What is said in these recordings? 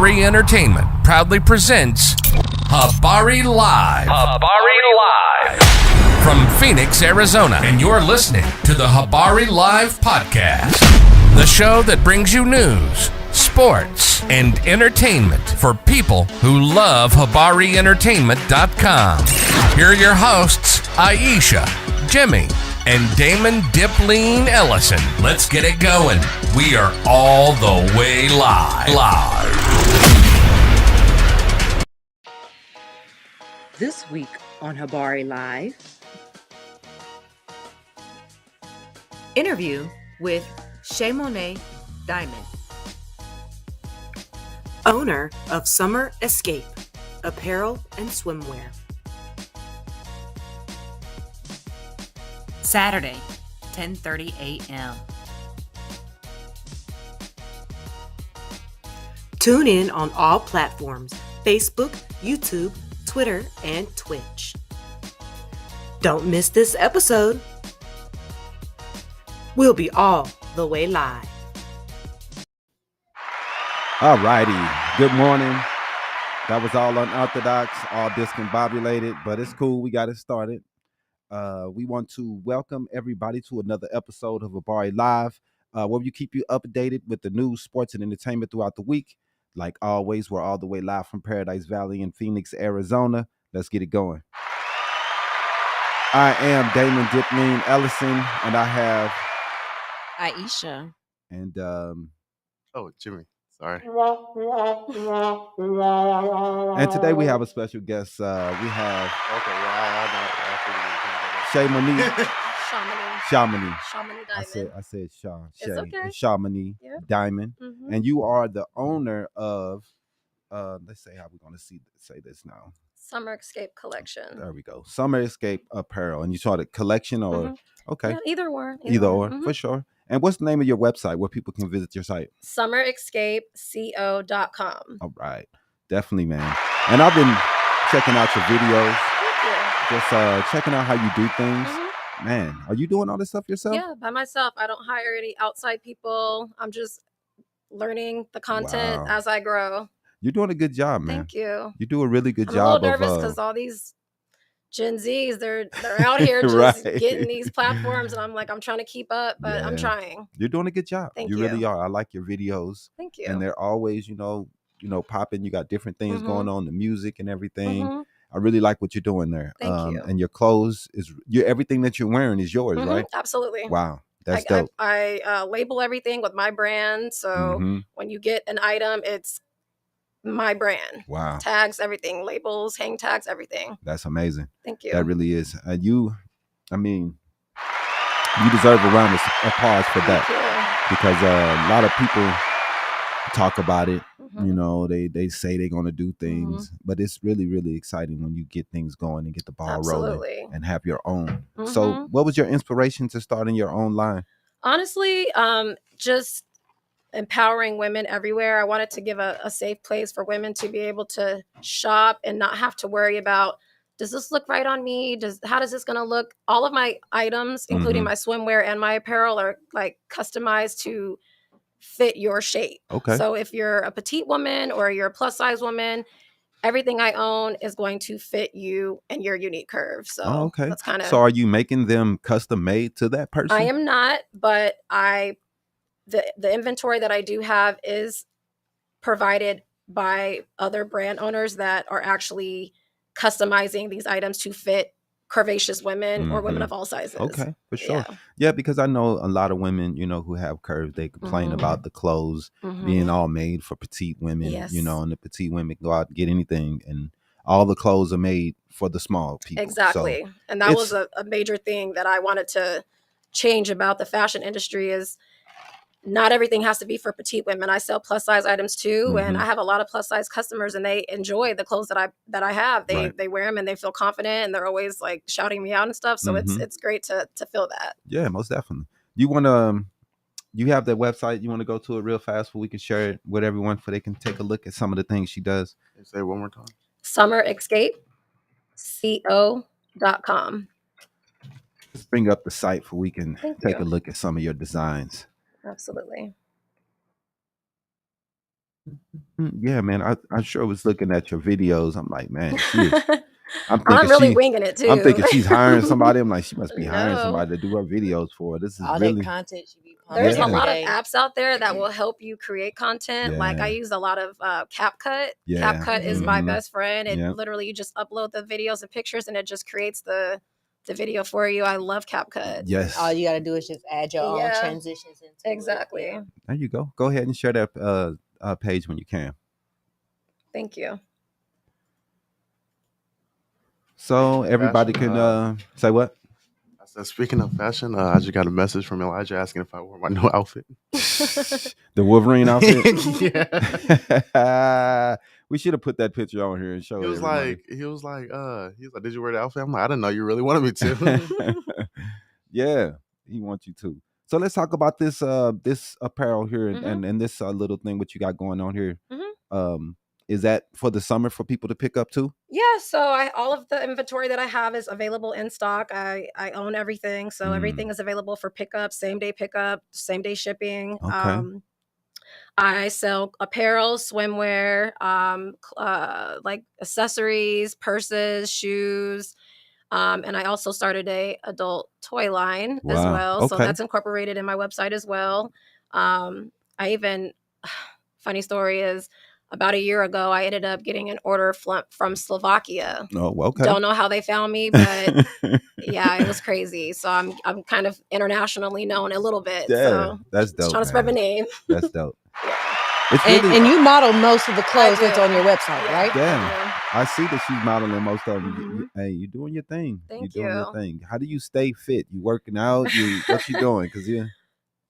Habari Entertainment proudly presents Habari Live. Habari Live. From Phoenix, Arizona. And you're listening to the Habari Live podcast. The show that brings you news, sports, and entertainment for people who love HabariEntertainment.com. Here are your hosts, Iesha, Jimmi, and Damon Dip Ellison. Let's get it going. We are all the way live. This week on Habari Live, interview with Chamonix Diamond, owner of Summer Escape Apparel and Swimwear. Saturday, 10:30 a.m. Tune in on all platforms: Facebook, YouTube, Twitter, and Twitch. Don't miss this episode. We'll be all the way live. All righty. Good morning. That was all unorthodox, all discombobulated, but it's cool. We got it started. We want to welcome everybody to another episode of Habari Live, where we keep you updated with the news, sports, and entertainment throughout the week. Like always, we're all the way live from Paradise Valley in Phoenix, Arizona. Let's get it going. I am Damon Dip Ellison, and I have Iesha. And Jimmy. Sorry. And today we have a special guest. We have Chamonix. Chamonix I Diamond. said Shaw. It's okay. Chamonix Diamond. Mm-hmm. And you are the owner of let's say how we're gonna say this now. Summer Escape Collection. There we go. Summer Escape Apparel. And you saw the collection or okay. Yeah, either or. For sure. And what's the name of your website where people can visit your site? SummerEscapeCO.com. All right. Definitely, man. And I've been checking out your videos. Thank you. Just checking out how you do things. Mm-hmm. Man, are you doing all this stuff yourself? Yeah, by myself. I don't hire any outside people. I'm just learning the content as I grow. You're doing a good job, man. Thank you. You do a really good job. I'm a little nervous because all these Gen Zs, they're out here just getting these platforms, and I'm trying to keep up, but I'm trying. You're doing a good job. Thank you you. really are. I like your videos. Thank you. And they're always, popping. You got different things going on, the music and everything. I really like what you're doing there. Thank you. And your clothes everything that you're wearing is yours, right? Absolutely. Wow. That's dope. I label everything with my brand. So when you get an item, it's my brand. Wow. Tags, everything, labels, hang tags, everything. That's amazing. Thank you. That really is. You deserve a round of applause for that. Because a lot of people talk about it. They say they're going to do things, but it's really, really exciting when you get things going and get the ball rolling and have your own. So what was your inspiration to starting your own line? Honestly, just empowering women everywhere. I wanted to give a safe place for women to be able to shop and not have to worry about, does this look right on me? How does this going to look? All of my items, including my swimwear and my apparel, are customized to fit your shape. Okay. So if you're a petite woman or you're a plus size woman, everything I own is going to fit you and your unique curve. So that's kind of. So are you making them custom made to that person? I am not, but the inventory that I do have is provided by other brand owners that are actually customizing these items to fit curvaceous women or women of all sizes. Okay, for sure. Yeah, because I know a lot of women, who have curves, they complain about the clothes being all made for petite women, and the petite women go out and get anything, and all the clothes are made for the small people. Exactly. So and that was a major thing that I wanted to change about the fashion industry is not everything has to be for petite women. I sell plus size items too, and I have a lot of plus size customers, and they enjoy the clothes that I have. They wear them and they feel confident, and they're always shouting me out and stuff. So it's great to feel that. Yeah, most definitely. You want to? You have that website. You want to go to it real fast, so we can share it with everyone, so they can take a look at some of the things she does. Say it one more time. SummerEscapeCO.com. Let's bring up the site so we can take a look at some of your designs. Absolutely. Yeah, man. I sure was looking at your videos. I'm like, man, she is. I'm I'm thinking really winging it I'm too. thinking she's hiring somebody. I'm like, she must be hiring No. somebody to do her videos for her. This is All that really, content should be pumping There's a Yeah. every lot of day. apps out there that will help you create content. Like I Yeah. use a lot of CapCut. Yeah. CapCut is my Mhm. best friend. It Yeah. literally, you just upload the videos and pictures and it just creates the video for you. I love CapCut. Yes. All you got to do is just add your own Yeah. transitions into it. Exactly. Yeah. There you go. Go ahead and share that page when you can. Thank you. So everybody Fashion, can say what? I said, speaking of fashion, I just got a message from Elijah asking if I wore my new outfit. The Wolverine outfit. Yeah. We should have put that picture on here and show He was everybody. like, did you wear the outfit? I'm like, I didn't know you really wanted me to. Yeah, he wants you to. So let's talk about this this apparel here and this little thing what you got going on here. Is that for the summer for people to pick up too? Yeah, so all of the inventory that I have is available in stock. I own everything, so everything is available for pickup, same day shipping. Okay. I sell apparel, swimwear, like accessories, purses, shoes. And I also started a adult toy line as Wow. well. So Okay. that's incorporated in my website as well. I even, funny story is, about a year ago, I ended up getting an order from Slovakia. Oh, okay. Don't know how they found me, but yeah, it was crazy. So I'm kind of internationally known a little bit. Yeah, So that's just dope. trying to spread my man. name. That's dope. Yeah. It's really, And you model most of the clothes that's do. on your website, Yeah. right? yeah. I see that she's modeling most of them. Mhm. Hey, you doing your thing. Thank You're doing your you. thing. How do you stay fit? You working out? What you doing? Because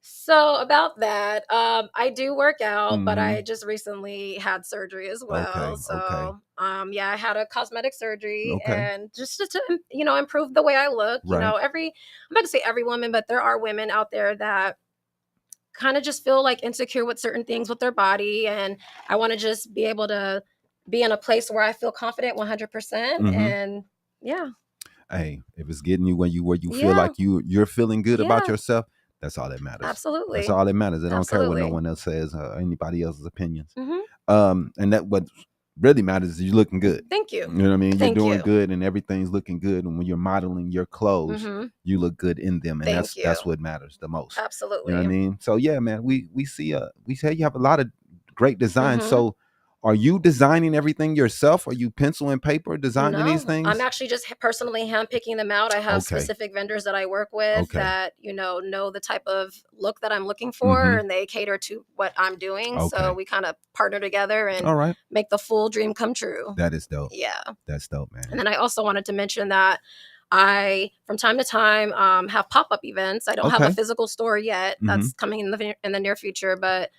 So about that, I do work out, but Mhm. I just recently had surgery as well. Okay, So, yeah, I had a cosmetic surgery, Okay. and just to improve the way I look. Right. I'm not gonna say every woman, but there are women out there that kind of just feel like insecure with certain things with their body, and I want to just be able to be in a place where I feel confident 100%. Mhm. And yeah, hey, if it's getting you where you feel Yeah. like you're feeling good about Yeah. yourself, that's all that matters. absolutely. That's all that matters. They don't care what no Absolutely. one else says or anybody else's opinions. Mhm. And that what really matters is you looking good. Thank you. You know what I mean? Thank You're doing you. good and everything's looking good. And when you're modeling your clothes, Mhm. you look good in them. And Thank that's you. what matters the most. Absolutely. You know what I mean? So yeah, man, we say you have a lot of great designs. Mhm. So are you designing everything yourself? Are you pencil and paper designing these No, things? I'm actually just personally handpicking them out. I have Okay. specific vendors that I work with Okay. that know the type of look that I'm looking for, Mhm. and they cater to what I'm doing. Okay. So we kind of partner together and All right. make the full dream come true. That is dope. Yeah. That's dope, And man. then I also wanted to mention that I, from time to time, have pop-up events. I don't have Okay. a physical store yet. That's coming in the near future, but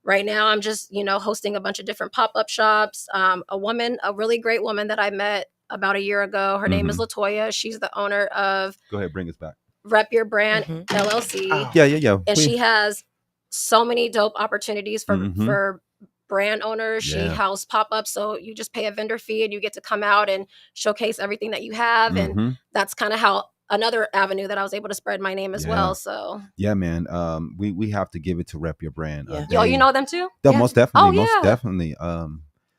right now I'm just hosting a bunch of different pop-up shops. A really great woman that I met about a year ago, her name is Latoya. She's the owner of Go ahead, bring us back. Rep Your Brand Mhm. LLC. Oh. Yeah. And she has so many dope opportunities for brand owners. She Yeah. house pop-ups, so you just pay a vendor fee and you get to come out and showcase everything that you have. And that's kind of how another avenue that I was able to spread my name as Yeah. well. So Yeah, man. We have to give it to Rep Your Brand. Yeah. yo, you know them too? Most definitely. Oh, Most yeah. definitely.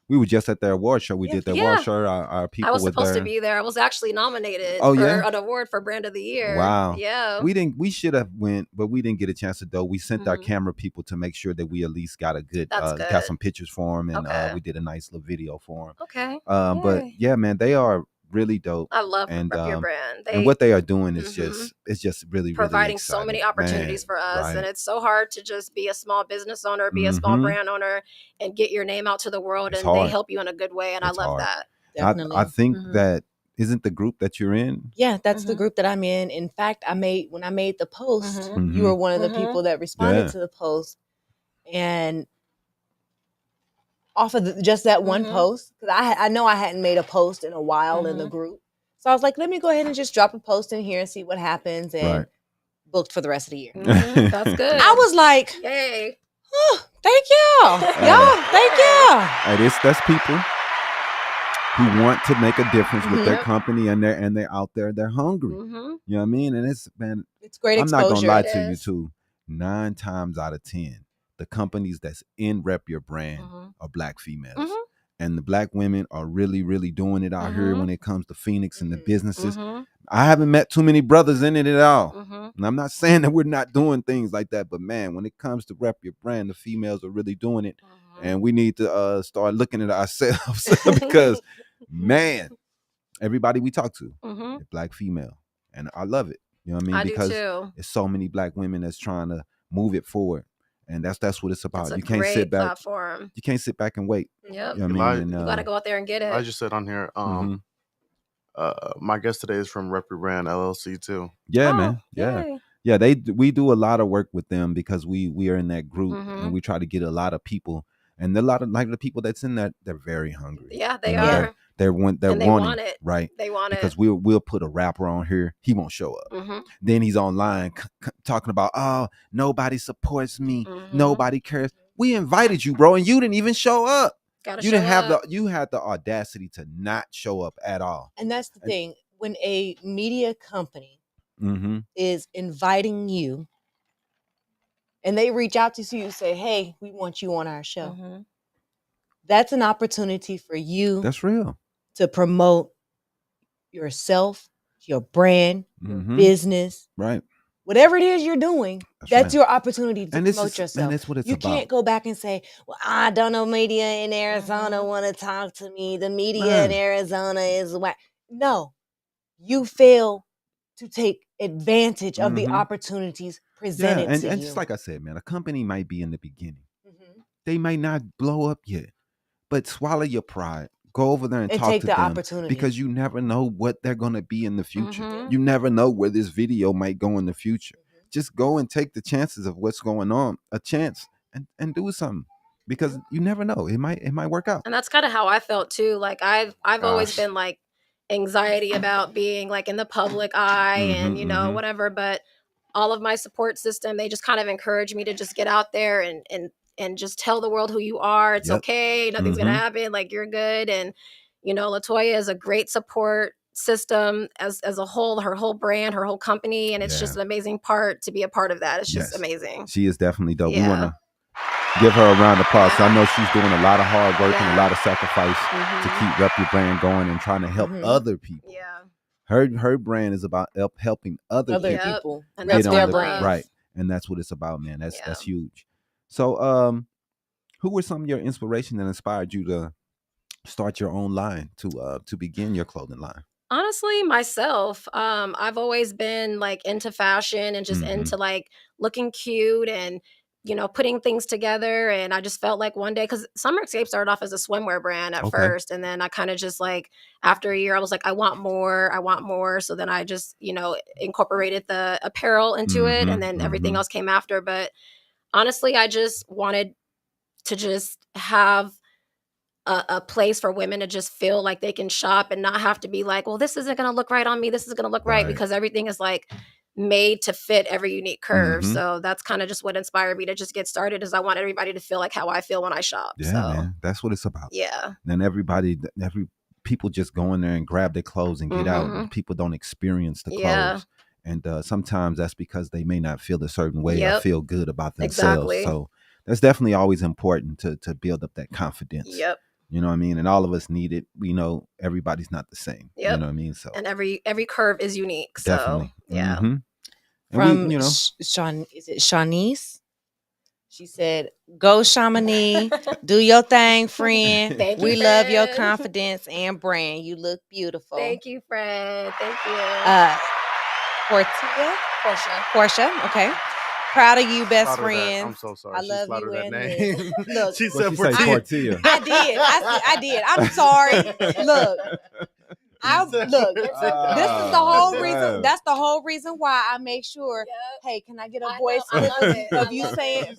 We were just at their award show. We Yeah. did the Yeah. award show. Our people I was were supposed there. to be there. I was actually nominated Oh, for yeah? an award for Brand of the Year. Wow. Yeah. We should have went, but we didn't get a chance to go. We sent our Mhm. camera people to make sure that we at least got a good That's got good. some pictures for them, and Okay. we did a nice little video for them. Okay. But Yay. yeah, man, they are really dope. I love and Rep Your Brand. and what they are doing is Mhm. just really providing really so many exciting. opportunities Man, for us. right. And it's so hard to just be a small business owner, be a small Mhm. brand owner, and get your name out to the world. It's And they hard. help you in a good way. And It's I love hard. that. Definitely. I think Mhm. that isn't the group that you're in. Yeah, that's the Mhm. group that I'm in. In fact, when I made the post, Mhm. you were one of the Mhm. people that responded Yeah. to the post. And off of just that one Mhm. post, because I know I hadn't made a post in a while in the Mhm. group. So I was like, let me go ahead and just drop a post in here and see what happens. And Right. booked for the rest of the year. Mhm. That's good. I was like, Yay. oh, thank y'all. Y'all, thank y'all. Hey, that's people who want to make a difference with their Yep. company, and they're out there, they're hungry. Mhm. You know what I mean? And it's, man, It's great I'm not gonna exposure. lie It to you is. too. 9 times out of 10, the companies that's in Rep Your Brand Mhm. are Black females. Mhm. And the Black women are really, really doing it out here when it comes to Phoenix and the businesses. Mhm. I haven't met too many brothers in it at all. Mhm. And I'm not saying that we're not doing things like that, but man, when it comes to Rep Your Brand, the females are really doing it. And we need to start looking at ourselves because, man, everybody we talk to, Mhm. they're Black female. And I love it. You know what I mean? I do Because too. it's so many Black women that's trying to move it forward. And that's what it's about. It's a You can't sit great back. platform. You can't sit back and wait. Yep. You know what I mean? And, You got to go out there and get I it. just said on here. mhm. My guest today is from Rep Your Brand LLC too. Yeah, Oh, man. Yeah. yay. Yeah, we do a lot of work with them because we are in that group and we try to get a lot of people, and a lot of like the people that's in that, they're very hungry. Yeah, they You know, are. they're And they wanting want it. right They want because it. we'll put a rapper on here, he won't show up. Then he's online talking about, oh, nobody supports me, nobody cares. We invited you, bro, and you didn't even show up. Gotta You show didn't have up. you had the audacity to not show up at all. And that's the thing. When a media company Mm-hmm. is inviting you and they reach out to you and say, hey, we want you on our show. That's an opportunity for you That's real. to promote yourself, your brand, your business, right? Whatever it is you're doing, that's your opportunity to promote yourself. And that's what it's you about. Can't go back and say, well, I don't know, media in Arizona want to talk to me. The media in Arizona is whack. No, you fail to take advantage of the opportunities presented to you. And just like I said, man, a company might be in the beginning. They might not blow up yet, but swallow your pride. Go over there and talk take to the them opportunity, because you never know what they're going to be in the future. You never know where this video might go in the future. Just go and take the chances of what's going on, a chance, and do something because you never know. It might work out. And that's kind of how I felt too. Like I've always been like anxiety about being like in the public eye and you know whatever, but all of my support system, they just kind of encourage me to just get out there and just tell the world who you are. It's okay. Nothing's gonna happen. Like you're good. And you know, Latoya is a great support system as a whole, her whole brand, her whole company, and it's just an amazing part to be a part of that. It's just amazing. She is definitely dope. We want to give her a round of applause. I know she's doing a lot of hard work and a lot of sacrifice to keep Rep Your Brand going and trying to help other people. Her brand is about helping other people and get that's on their the brand, right, and that's what it's about, man. That's huge. So, who were some of your inspiration that inspired you to start your own line to begin your clothing line? Honestly, myself. I've always been like into fashion and just into like looking cute and you know putting things together. And I just felt like one day, because Summer Escape started off as a swimwear brand at first, and then I kind of just like after a year, I was like, I want more. So then I just incorporated the apparel into it, and then everything else came after. But honestly, I just wanted to just have a place for women to just feel like they can shop and not have to be like, well, this isn't going to look right on me. This is going to look right, because everything is like made to fit every unique curve. So that's kind of just what inspired me to just get started, is I want everybody to feel like how I feel when I shop. Yeah, so man, that's what it's about. Yeah. And people just go in there and grab their clothes and get out. And people don't experience the clothes. And sometimes that's because they may not feel a certain way or feel good about themselves. Exactly. So that's definitely always important to build up that confidence. Yep. You know what I mean? And all of us need it. We know everybody's not the same. Yep. You know what I mean? So and every curve is unique. So definitely. yeah. From Sean, is it Shanice? She said, "Go Chamonix, do your thing, friend. Thank you, we love your friend. confidence and brand. You look beautiful." Thank you, Fred. Thank you. Portia. Okay. Proud of you, best friend. friend. I'm so sorry. I love you that and name. Look, she said Portia. I did. I'm sorry. Look. This is the whole reason. That's the whole reason why I make sure. Hey, can I get a voice of you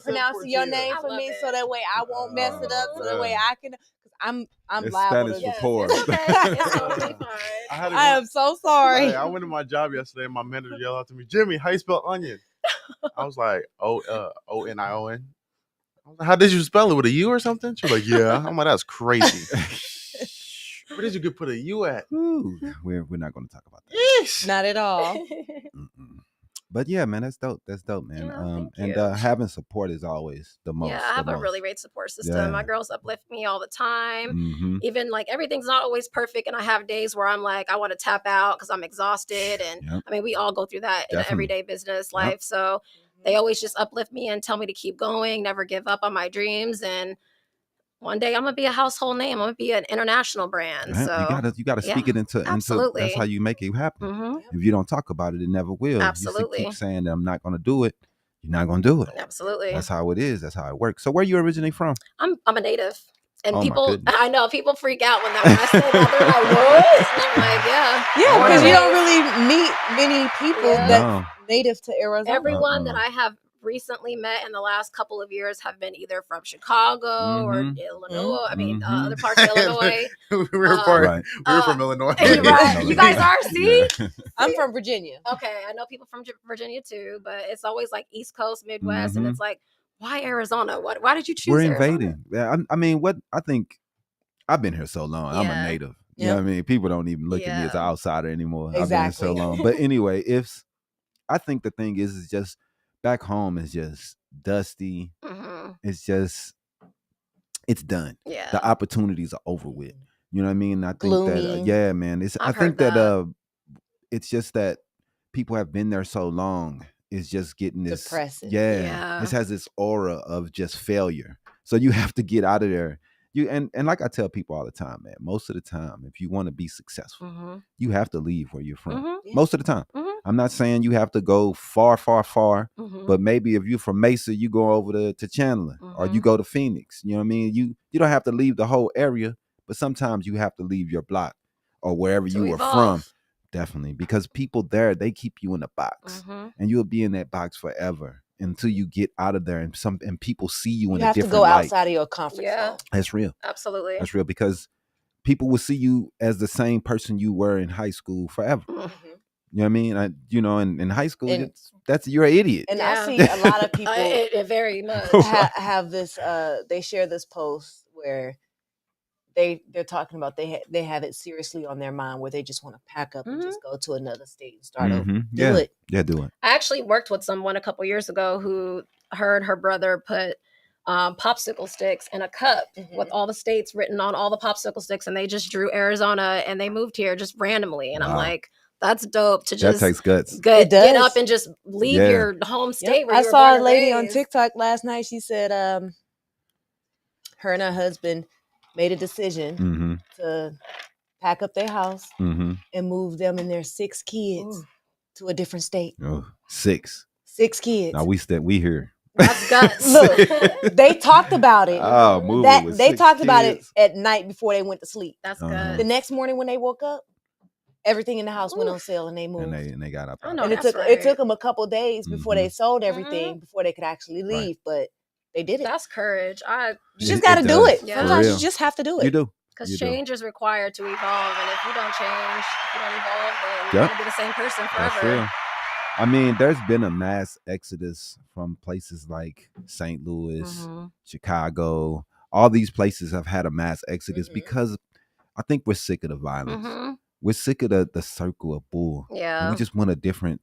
pronouncing your name for me, so that way I won't mess it up. So that way I can. I'm it's liable Spanish to. for poor. It's okay. It's totally fine. I am so sorry. Hey, I went to my job yesterday and my manager yelled out to me, "Jimmy, how you spell onion?" I was like, Onion. I was like, how did you spell it? With a U or something? She was like, yeah. I'm like, that's crazy. Where did you put a U at? Ooh, we're not going to talk about that. Not at all. But yeah, man, that's dope. That's dope, man. Yeah, thank And you. having support is always the most. Yeah, I have the a really most. great support system. Yeah. My girls uplift me all the time. Mm-hmm. Even like everything's not always perfect, and I have days where I'm like, I want to tap out because I'm exhausted. And Yep. I mean, we all go through that in Definitely. everyday business life. So they always just uplift me and tell me to keep going, never give up on my dreams. And one day I'm gonna be a household name. I'm gonna be an international brand. Right? So You gotta speak yeah, it into absolutely. That's how you make it happen. Mhm. If you don't talk about it, it never will. Absolutely. You keep saying that I'm not gonna do it, you're not gonna do it. Absolutely. That's how it is. That's how it works. So where you originally from? I'm a native. And Oh, my people, goodness. I know people freak out when I say that. They're like, "What?" And I'm like, "Yeah, Yeah, born because and you don't raised. really meet many people Yeah. that's No. native to Arizona. Everyone that I have recently met in the last couple of years have been either from Chicago or Mhm. Illinois. I mean, Mhm. other parts of Illinois. we were Right. from Illinois. Right. You guys are, see? Yeah. I'm from Virginia. Okay, I know people from Virginia too, but it's always like East Coast, Midwest, and Mhm. it's like, why Arizona? Why did you choose We're Arizona? invading. Yeah, I mean, what I think I've been here so long. I'm a Yeah. native. You know what I mean? People don't even look at me as an Yeah. outsider anymore. I've been here so Exactly. long. But anyway, I think the thing is just back home is just dusty. Mhm. It's done. Yeah. The opportunities are over with. You know what I mean? I think that Gloomy. yeah, man. I I've think heard that it's just that people have been there so long. It's just getting this Depressing. Yeah. This has this aura of just failure. So you have to get out of there. And like I tell people all the time, man, most of the time, if you want to be successful, Mhm. you have to leave where you're from. Mhm. Yeah. Most of the time. Mhm. I'm not saying you have to go far, far, far, Mhm. but maybe if you're from Mesa, you go over to Chandler or you Mhm. go to Phoenix. You know what I mean? You don't have to leave the whole area, but sometimes you have to leave your block or wherever To you were from. evolve. Definitely. Because people there, they keep you in a box Mhm. and you'll be in that box forever until you get out of there and people see you in You a have to different go light. outside of your comfort Yeah. zone. That's real. Absolutely. That's real because people will see you as the same person you were in high school forever. Mm. You know what I mean? In high school, And- you're an idiot. And Yeah. I see a lot of people It very much. have this. They share this post where they're talking about they have it seriously on their mind where they just want to pack up and just go to another state and start over. Mhm. Do it. Yeah, do it. I actually worked with someone a couple years ago who heard her brother put popsicle sticks in a cup with all the states written on all the popsicle sticks, and they just drew Arizona and they moved here just randomly. And I'm Wow. like, that's dope to That just takes guts. It get does. up and just leave Yeah. your home state Yep. where I you were saw born a and lady on raised. TikTok last night. She said her and her husband made a decision Mm-hmm. to pack up their house Mm-hmm. and move them and their 6 kids Ooh. to a different state. Oh, 6. 6 kids. Now we here. That's guts. Look, they talked about it. Oh, moving That with they 6 talked about it kids. at night before they went to sleep. That's Uh-huh. guts. The next morning when they woke up, everything in the house went on sale and they moved. And they got up. I out know, of And there. it that's took right. them a couple days before they sold everything before they could actually Right. leave, but they did it. That's courage. You It- just got to it do does. it. Yeah. Sometimes For you real. just have to do it. You do. Because You do. change is required to evolve, and if you don't change, if you don't evolve, then Yep. you're gonna be the same person That's forever. real. I mean, there's been a mass exodus from places like St. Louis, Mhm. Chicago. All these places have had a mass exodus Mhm. because I think we're sick of the violence. Mhm. We're sick of the circle of bull. And Yeah. we just want a different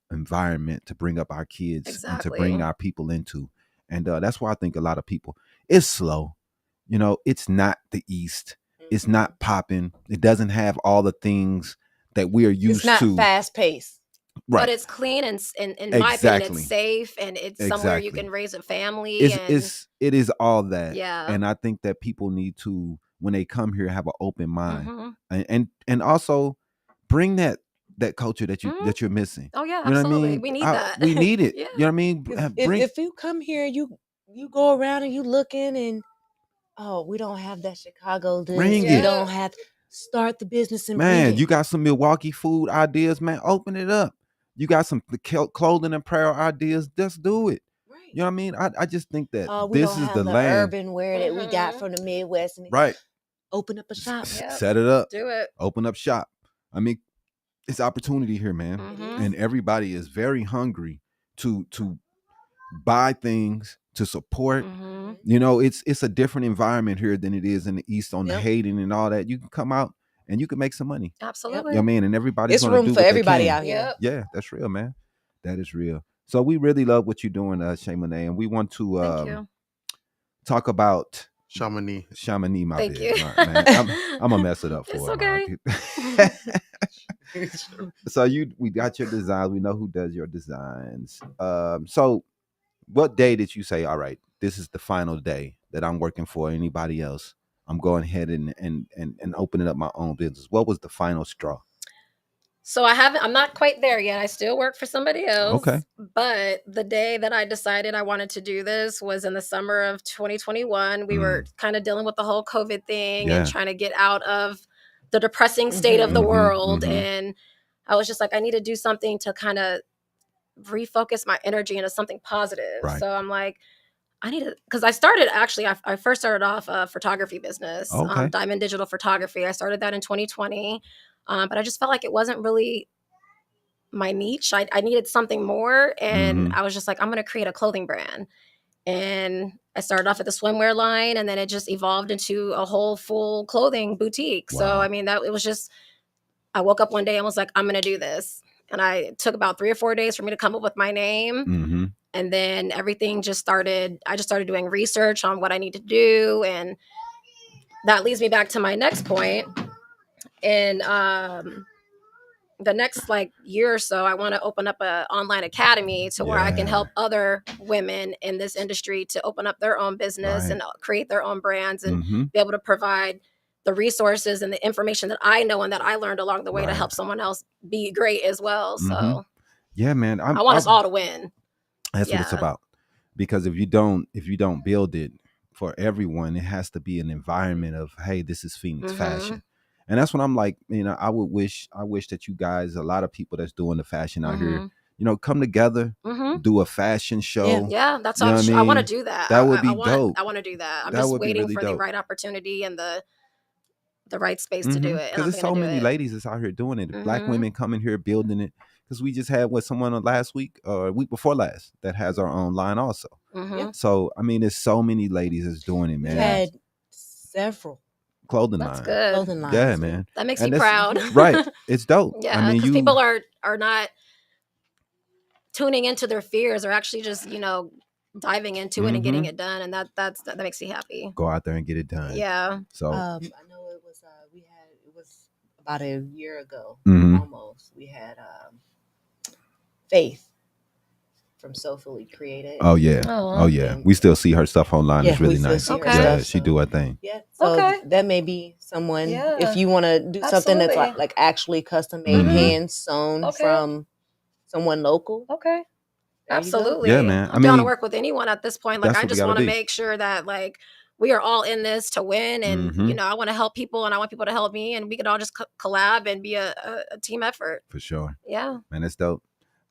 environment to bring up our kids and to bring Exactly. our people into. And that's why I think a lot of people, it's slow. You know, it's not the East. It's not popping. It doesn't have all the things that we are used It's not to. fast paced. Right. But it's clean and in my opinion, Exactly. it's safe and it's somewhere you Exactly. can raise a family. It is all that. Yeah. And I think that people need to, when they come here, have an open mind Mhm. and also bring that culture that you're missing. Oh yeah, You know absolutely. what I mean? We need that. We need it. Yeah. You know what I mean? 'Cause Bring if you come here, you go around and you looking and we don't have that Chicago this. Bring We it. don't have start the business and man, bring it. you got some Milwaukee food ideas, man. Open it up. You got some clothing and apparel ideas. Just do it. Right. You know what I mean? I just think that We this don't is have the the land. urban wear that we got from the Midwest. And Right. open up a shop. Yep. Set it up. Do it. Open up shop. I mean, it's opportunity here, man. Mhm. And everybody is very hungry to buy things, to support. Mhm. You know, it's a different environment here than it is in the East on the Yep. hating and all that. You can come out and you can make some money. Absolutely. You know what I mean? And everybody's It's gonna room do for what they everybody can. out here. Yep. Yeah, that's real, man. That is real. So we really love what you're doing, Chamonix, and we want to Thank you. talk about Chamonix. Chamonix. My Thank bad, you. man. I'm gonna mess it up for It's her. So we got your designs. We know who does your designs. So what day did you say, all right, this is the final day that I'm working for anybody else? I'm going ahead and opening up my own business. What was the final straw? So I'm not quite there yet. I still work for somebody else. Okay. But the day that I decided I wanted to do this was in the summer of 2021. We were kind of dealing with the whole COVID thing and trying to get out of the depressing state of the world. And I was just like, I need to do something to kind of refocus my energy into something positive. Right. So I'm like, I need to, because I first started off a photography business, Okay. Diamond Digital Photography. I started that in 2020. But I just felt like it wasn't really my niche. I needed something more. And I was just like, I'm going to create a clothing brand. And I started off at the swimwear line, and then it just evolved into a whole full clothing boutique. Wow. So, I mean, it was just, I woke up one day and was like, I'm going to do this. And it took about 3 or 4 days for me to come up with my name. And then everything just started. I just started doing research on what I need to do. And that leads me back to my next point. In the next year or so, I want to open up an online academy to where I can help other women in this industry to open up their own business and create their own brands and be able to provide the resources and the information that I know and that I learned along the way to help someone else be great as well. So yeah, man, I want us all to win. That's what it's about. Because if you don't build it for everyone, it has to be an environment of, hey, this is Phoenix fashion. And that's what I'm like, I wish that you guys, a lot of people that's doing the fashion out here, come together, do a fashion show. Yeah, that's what I want to do that. That would be dope. I want to do that. I'm just waiting for the right opportunity and the right space to do it. Because there's so many ladies that's out here doing it. Black women coming here building it. Because we just had someone last week or a week before last that has our own line also. So, I mean, there's so many ladies that's doing it, man. We had several. Clothing That's line. good. Clothing lines. Yeah, man. That makes me proud. Right. It's dope. Yeah, I mean, because people are not tuning into their fears or actually just, diving into it and getting it done. And that makes me happy. Go out there and get it done. Yeah. So I know it was about a year ago almost. We had Faith from Soulfully Created. Oh yeah. We still see her stuff online. It's really nice. Yeah, she do her thing. Yeah. So that may be someone if you want to do something that's like actually custom made, hand sewn from someone local. Okay. Absolutely. Yeah, man. I'm down to work with anyone at this point. That's I what we just gotta want to be. make sure that we are all in this to win, and I want to help people, and I want people to help me, and we could all just collab and be a team effort. For sure. Yeah. Man, it's dope.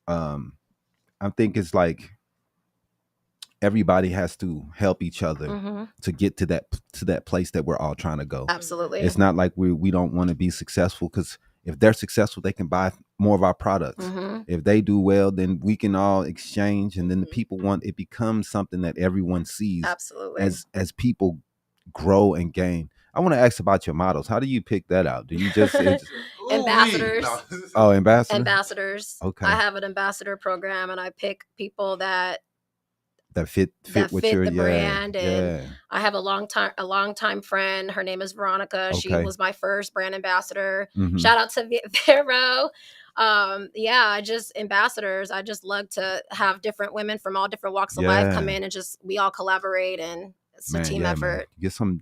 I think it's like everybody has to help each other to get to that place that we're all trying to go. Absolutely. It's not like we don't want to be successful, because if they're successful, they can buy more of our products. If they do well, then we can all exchange, and then the people it becomes something that everyone sees. Absolutely. As people grow and gain. I want to ask about your models. How do you pick that out? Do you just ambassadors? Oh, ambassadors. Okay. I have an ambassador program, and I pick people that fit with your the brand. And I have a long time friend. Her name is Veronica. Okay. She was my first brand ambassador. Shout out to Vero. Ambassadors. I just love to have different women from all different walks of life come in, and we all collaborate, and it's a team effort. Man. Get some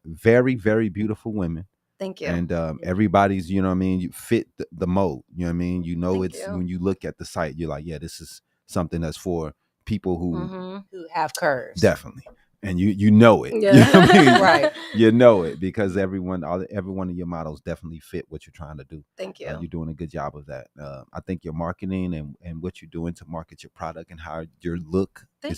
very, very beautiful women. Thank you. And everybody's, you fit the mold. You know what I mean? When you look at the site, you're like, yeah, this is something that's for people who have curves. Definitely. And you know it. Yeah. You know what I mean? Right. You know it, because every one of your models definitely fit what you're trying to do. Thank you. You're doing a good job of that. I think your marketing and what you're doing to market your product and how your look I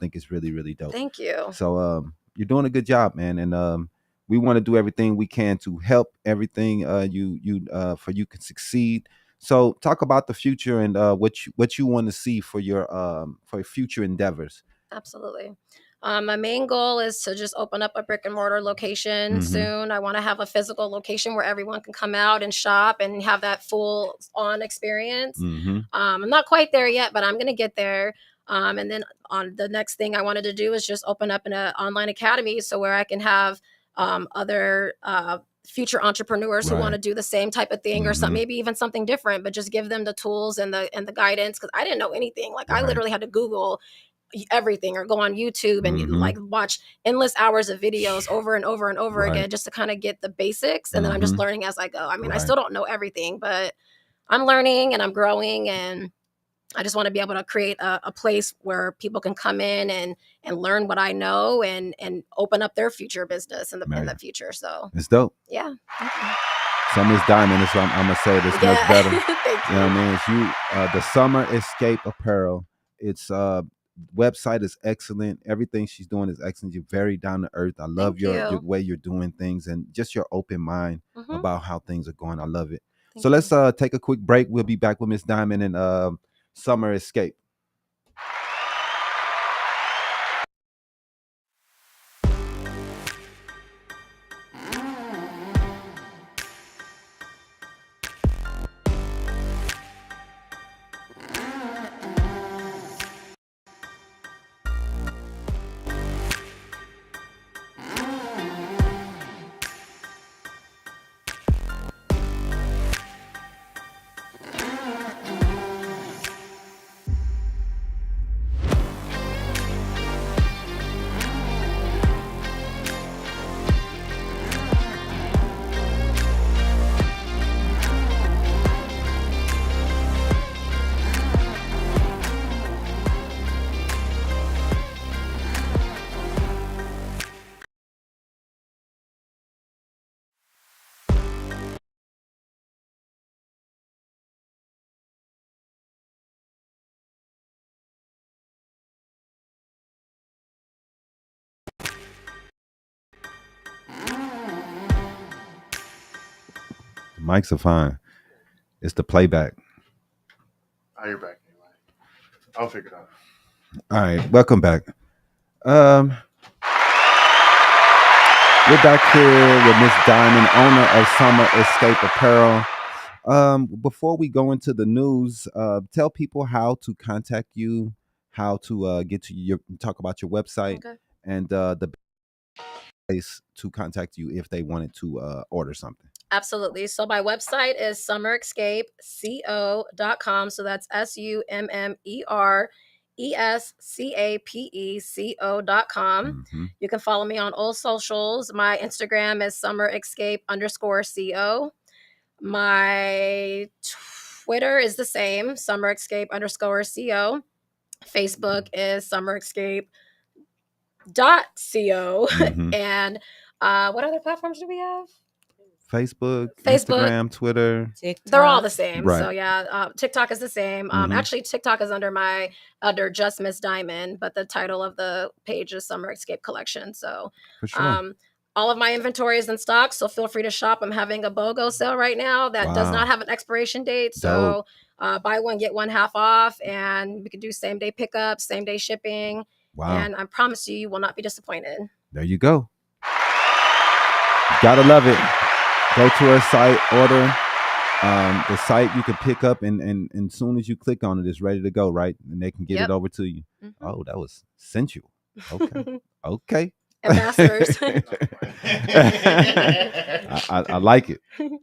think it's really, really dope. Thank you. So you're doing a good job, man. And we want to do everything we can to help everything for you can succeed. So talk about the future and what you want to see for your future endeavors. Absolutely. My main goal is to just open up a brick and mortar location soon. I want to have a physical location where everyone can come out and shop and have that full on experience. I'm not quite there yet, but I'm going to get there. And then on the next thing I wanted to do is just open up an online academy, so where I can have other future entrepreneurs who want to do the same type of thing or something, maybe even something different, but just give them the tools and the guidance, because I didn't know anything. Like I literally had to Google everything or go on YouTube and like watch endless hours of videos over and over and over again just to kind of get the basics. And then I'm just learning as I go. I mean, I still don't know everything, but I'm learning and I'm growing, and I just want to be able to create a place where people can come in and learn what I know and open up their future business in the future. So it's dope. Yeah. So Miss Diamond is I'm gonna say this much better. Thank You know what I mean? It's the Summer Escape Apparel. It's website is excellent. Everything she's doing is excellent. You're very down to earth. I love your way you're doing things and just your open mind about how things are going. I love it. So let's take a quick break. We'll be back with Miss Diamond and Summer Escape. The mics are fine. It's the playback. Oh, you're back anyway. I'll figure it out. All right, welcome back. We're back here with Miss Diamond, owner of Summer Escape Apparel. Before we go into the news, tell people how to contact you, how to get to talk about your website, and the place to contact you if they wanted to order something. Absolutely. So my website is summerescapeco.com. So that's SummerEscapeco.com. You can follow me on all socials. My Instagram is summerescape_co. My Twitter is the same, summerescape_co. Facebook is summerescape.co. And what other platforms do we have? Facebook, Instagram, Twitter. TikTok. They're all the same. Right. So yeah, TikTok is the same. Actually, TikTok is under just Miss Diamond, but the title of the page is Summer Escape Collection. So for sure. All of my inventory is in stock, so feel free to shop. I'm having a BOGO sale right now that does not have an expiration date. So buy one, get one half off, and we can do same day pickup, same day shipping. Wow. And I promise you will not be disappointed. There you go. Gotta love it. Go to her site, order. The site you can pick up, and as soon as you click on it, it's ready to go, right? And they can get it over to you. Oh, that was sensual. Okay. Okay. Ambassadors. I like it. I'm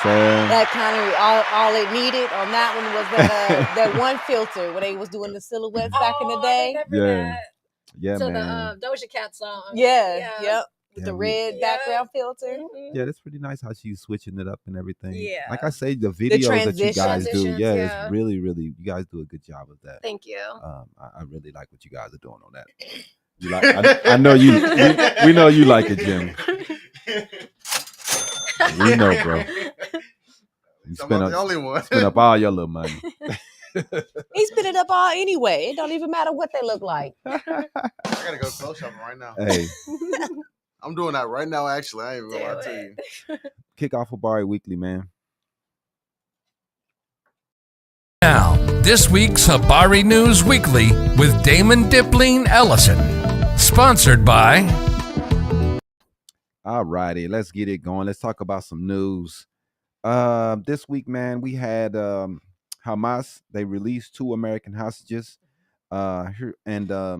saying that kind of all it needed on that one was that one filter where they was doing the silhouettes back in the day. Yeah, to man. the Doja Cat song. Yep. With the red background filter. Yeah, that's pretty nice how she's switching it up and everything. Yeah. Like I say, the videos that you guys do, it's really, really, you guys do a good job of that. Thank you. I really like what you guys are doing on that. You like, I know you. We know you like it, Jimmy. We know, bro. You spend up all your little money. He spit it up all anyway. It don't even matter what they look like. I gotta go clothes shopping right now. Hey. I'm doing that right now, actually. I ain't even gonna lie to you. Kick off Habari Weekly, man. Now, this week's Habari News Weekly with Damon Dipling Ellison. Sponsored by... All righty, let's get it going. Let's talk about some news. This week, man, we had Hamas. They released 2 American hostages. And I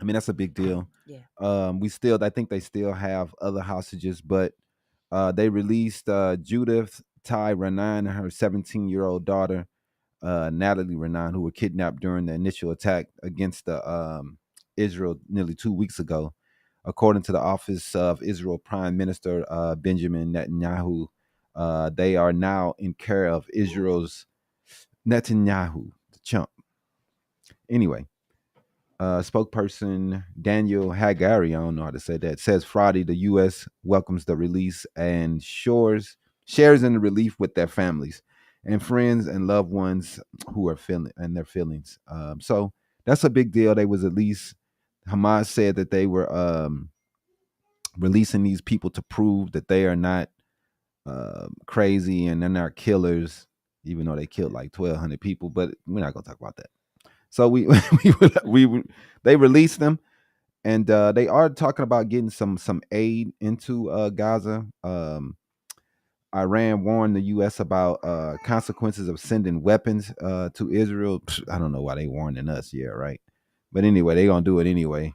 mean, that's a big deal. Yeah. I think they still have other hostages, but they released Judith Ty Renan and her 17-year-old daughter, Natalie Renan, who were kidnapped during the initial attack against Israel nearly 2 weeks ago. According to the office of Israel Prime Minister Benjamin Netanyahu, they are now in care of Israel's Netanyahu, the chump. Anyway, spokesperson Daniel Hagari, I don't know how to say that, says Friday the U.S. welcomes the release and shares in the relief with their families and friends and loved ones who are feeling and their feelings. So that's a big deal. They was at least Hamas said that they were releasing these people to prove that they are not crazy and they're not killers, even though they killed like 1,200 people. But we're not gonna talk about that. So they released them, and they are talking about getting some aid into Gaza. Iran warned the U.S. about consequences of sending weapons to Israel. I don't know why they warning us. Yeah, right. But anyway, they gonna do it anyway.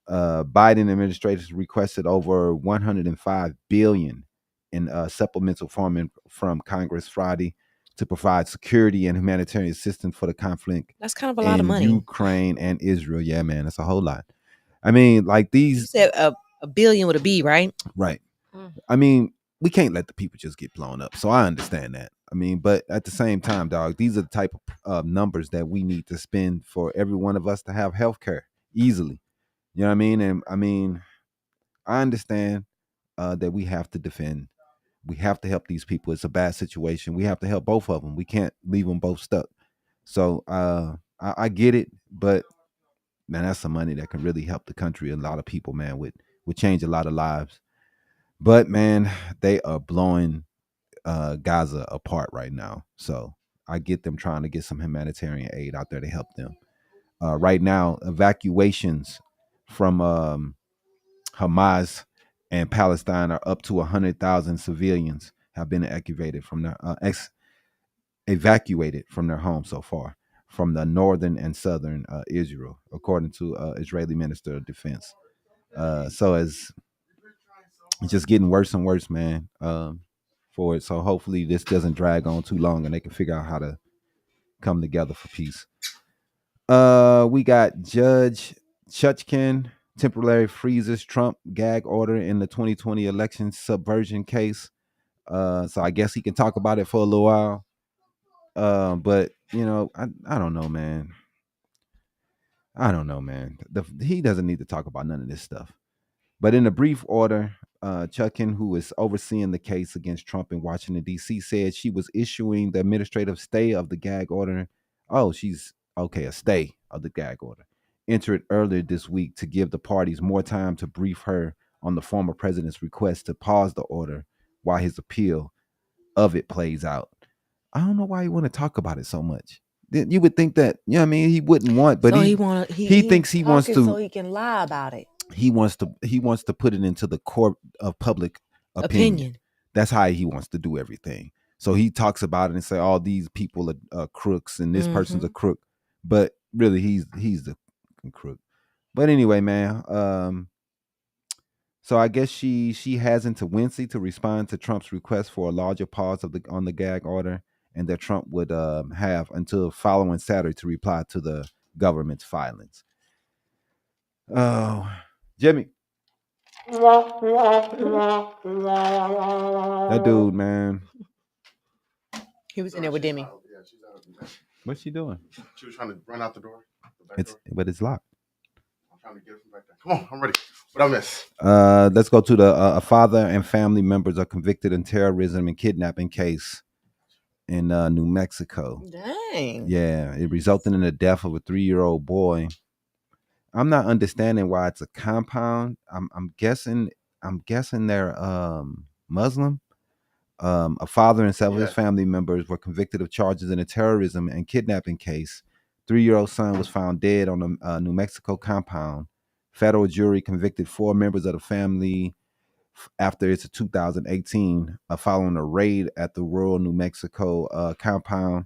Biden administration requested over 105 billion in supplemental funding from Congress Friday to provide security and humanitarian assistance for the conflict. That's kind of a lot of money. Ukraine and Israel. Yeah, man, that's a whole lot. I mean, like these. You said a billion with a B, right? Right. I mean, we can't let the people just get blown up. So I understand that. I mean, but at the same time, dog, these are the type of numbers that we need to spend for every one of us to have health care easily. You know what I mean? And I mean, I understand that we have to defend. We have to help these people. It's a bad situation. We have to help both of them. We can't leave them both stuck. So I get it, but man, that's some money that can really help the country. A lot of people, man, would change a lot of lives. But man, they are blowing Gaza apart right now. So I get them trying to get some humanitarian aid out there to help them. Right now, evacuations from Hamas and Palestine are up to 100,000 civilians have been evacuated from their homes so far from the northern and southern Israel, according to Israeli Minister of Defense. So it's just getting worse and worse, man, for it. So hopefully this doesn't drag on too long and they can figure out how to come together for peace. We got Judge Chutkin temporarily freezes Trump gag order in the 2020 election subversion case. So I guess he can talk about it for a little while. But you know, I don't know, man. He doesn't need to talk about none of this stuff. But in a brief order, Chutkin, who is overseeing the case against Trump in Washington, D.C., said she was issuing the administrative stay of the gag order. Oh, she's okay, a stay of the gag order. Entered earlier this week to give the parties more time to brief her on the former president's request to pause the order while his appeal of it plays out. I don't know why you want to talk about it so much. You would think that, you know what I mean, he wouldn't want, but so he thinks he wants to, so he can lie about it. He wants to put it into the court of public opinion. That's how he wants to do everything. So he talks about it and say all these people are crooks and this person's a crook, but really he's the crook. But anyway, man. So I guess she has until Wednesday to respond to Trump's request for a larger pause on the gag order, and that Trump would have until following Saturday to reply to the government's filings. Oh, Jimmy. That dude, man. He was in there with Demi. What's she doing? She was trying to run out the door. But it's locked. I'm trying to get her from back there. Come on, I'm ready. What I miss? Let's go to the father and family members are convicted in terrorism and kidnapping case in New Mexico. Dang. Yeah, it resulted in the death of a 3-year-old boy. I'm not understanding why it's a compound. I'm guessing they're Muslim. A father and several of his Yes. family members were convicted of charges in a terrorism and kidnapping case. 3-year-old son was found dead on a New Mexico compound. Federal jury convicted 4 members of the family after it's a 2018 following a raid at the rural New Mexico compound.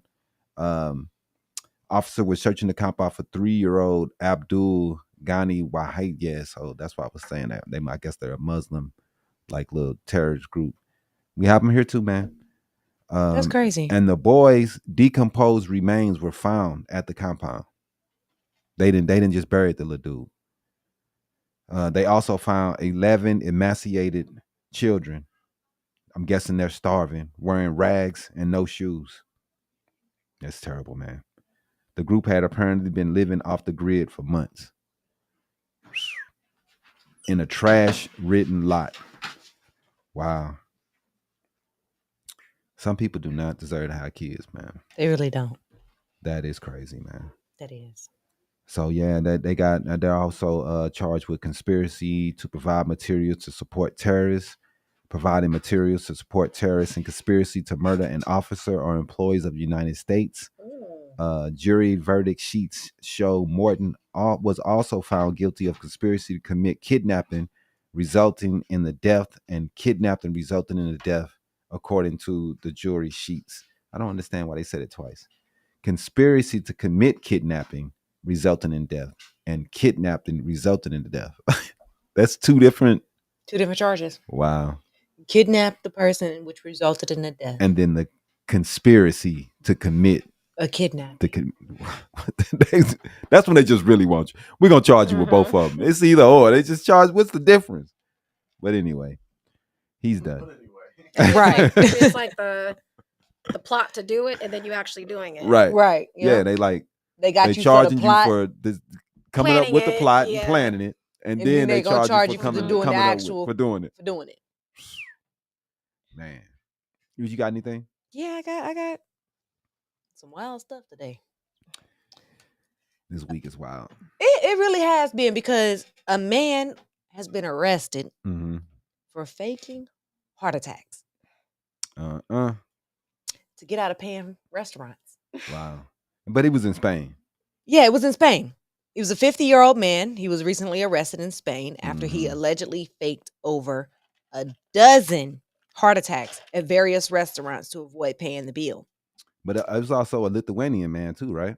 Officer was searching the compound for 3-year-old Abdul Ghani Wahid. Yeah, so that's why I was saying that. I guess they're a Muslim, like little terrorist group. We have them here too, man. That's crazy. And the boys' decomposed remains were found at the compound. They didn't just bury the little dude. They also found 11 emaciated children. I'm guessing they're starving, wearing rags and no shoes. That's terrible, man. The group had apparently been living off the grid for months in a trash-ridden lot. Wow. Some people do not deserve to have kids, man. They really don't. That is crazy, man. That is. So yeah, they're also charged with conspiracy to provide materials to support terrorists, providing materials to support terrorists, and conspiracy to murder an officer or employees of the United States. Jury verdict sheets show Morton was also found guilty of conspiracy to commit kidnapping, resulting in the death, and kidnapped and resulting in the death, according to the jury sheets. I don't understand why they said it twice. Conspiracy to commit kidnapping, resulting in death, and kidnapped and resulting in the death. That's two different charges. Wow. Kidnapped the person, which resulted in the death. And then the conspiracy to commit a kidnap. That's when they just really want you. We're gonna charge you with both of them. It's either or. They just charge. What's the difference? But anyway, he's done. Right. It's like the plot to do it, and then you actually doing it. Right. Right. Yeah. They like they got they you charging for the plot, you for this, coming up with the plot and planning it, and then they charge you for coming doing the up actual for doing it. For doing it. Man, you got anything? Yeah, I got some wild stuff today. This week is wild. It really has been, because a man has been arrested for faking heart attacks to get out of paying restaurants. Wow. But he was in Spain. Yeah, it was in Spain. He was a 50-year-old man. He was recently arrested in Spain after he allegedly faked over a dozen heart attacks at various restaurants to avoid paying the bill. But it was also a Lithuanian man too, right?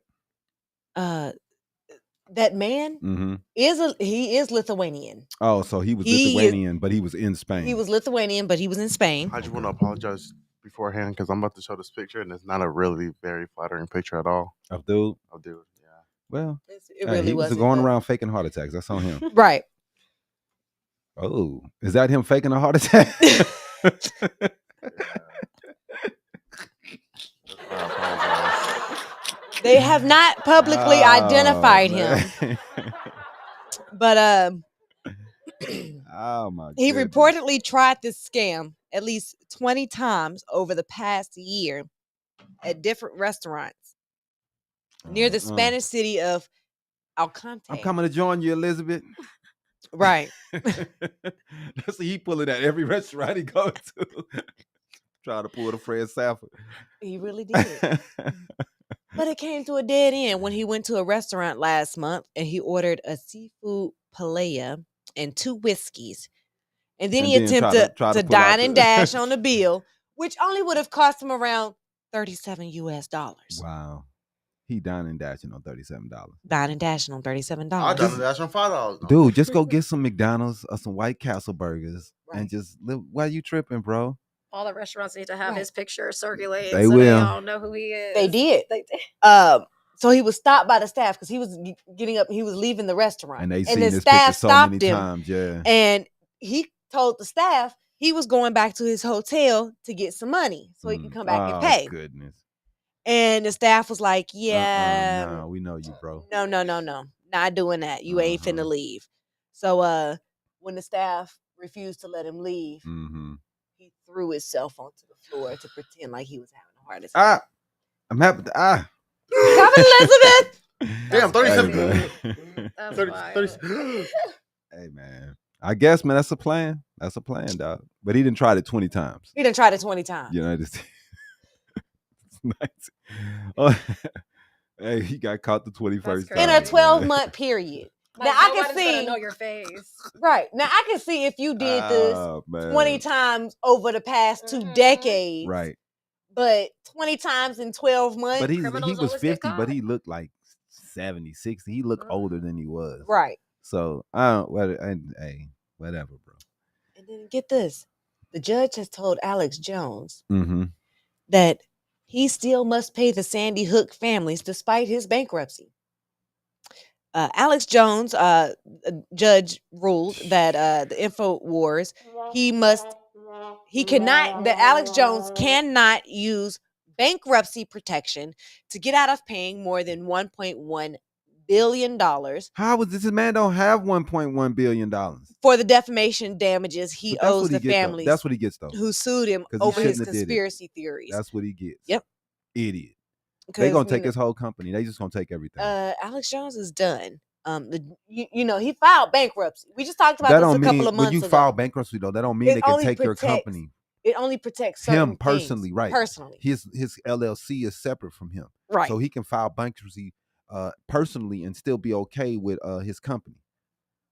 That man is Lithuanian. Oh, so he was Lithuanian, but he was in Spain. He was Lithuanian, but he was in Spain. I just want to apologize beforehand because I'm about to show this picture, and it's not a really very flattering picture at all. Of dude? Of dude, yeah. Well, it really he was going around faking heart attacks. That's on him. Right. Oh, is that him faking a heart attack? They have not publicly identified him. But oh my he goodness. reportedly tried this scam at least 20 times over the past year at different restaurants near the Spanish city of Alcante. I'm coming to join you, Elizabeth. Right. That's he pulling at every restaurant he goes to. Trying to pull the Fred Sanford. He really did. But it came to a dead end when he went to a restaurant last month and he ordered a seafood paella and 2 whiskeys. And then he attempted to dine and dash on the bill, which only would have cost him around $37 US. Wow. He dine and dashing on $37. Dine and dashing on $37. I dine and dash on $5. Dude, just go get some McDonald's or some White Castle burgers and just live. Why you tripping, bro? All the restaurants need to have his picture circulated. They so will. They all know who he is. They did. So he was stopped by the staff because he was getting up. He was leaving the restaurant, and they seen the this staff so many him. Times, yeah. And he told the staff he was going back to his hotel to get some money so he can come back and pay. Goodness. And the staff was like, "Yeah, no, we know you, bro. No, not doing that. You ain't finna leave." So when the staff refused to let him leave, he threw himself onto the floor to pretend like he was having a heart attack. I'm happy to Come Elizabeth. Damn, 37. Hey, 30. Hey man, I guess, man, that's a plan. That's a plan, dog. But he didn't try it 20 times. He done tried it 20 times. You know, it's nice. Oh, hey, he got caught the 21st crazy. In time. a 12-month period. Like, now I can nobody's gonna see. know your face. Right. Now I can see if you did this Oh, man. 20 times over the past 2 decades. Right. But 20 times in 12 months. But he Criminals was always get 50, but caught. he looked like 70, 60. He looked older than he was. Right. So I don't. Hey, whatever, bro. And then get this: the judge has told Alex Jones Mm-hmm. that he still must pay the Sandy Hook families despite his bankruptcy. Alex Jones, judge ruled that the InfoWars, Alex Jones cannot use bankruptcy protection to get out of paying more than $1.1 billion How was this man don't have $1.1 billion? for the defamation damages he But that's owes what he the get, though. families That's what he gets though. who sued him 'Cause he over his shouldn't have did it. conspiracy theories. That's what he gets. Yep. Idiot. They 'Cause, gonna take his whole company. They just gonna take everything. Alex Jones is done. He filed bankruptcy. We just talked about That this don't a couple mean of months when you ago. file bankruptcy though. That don't mean It they can only take your protects- company. It only protects certain Him personally, things. right? Personally, His LLC is separate from him, right? so he can file bankruptcy personally and still be okay with his company.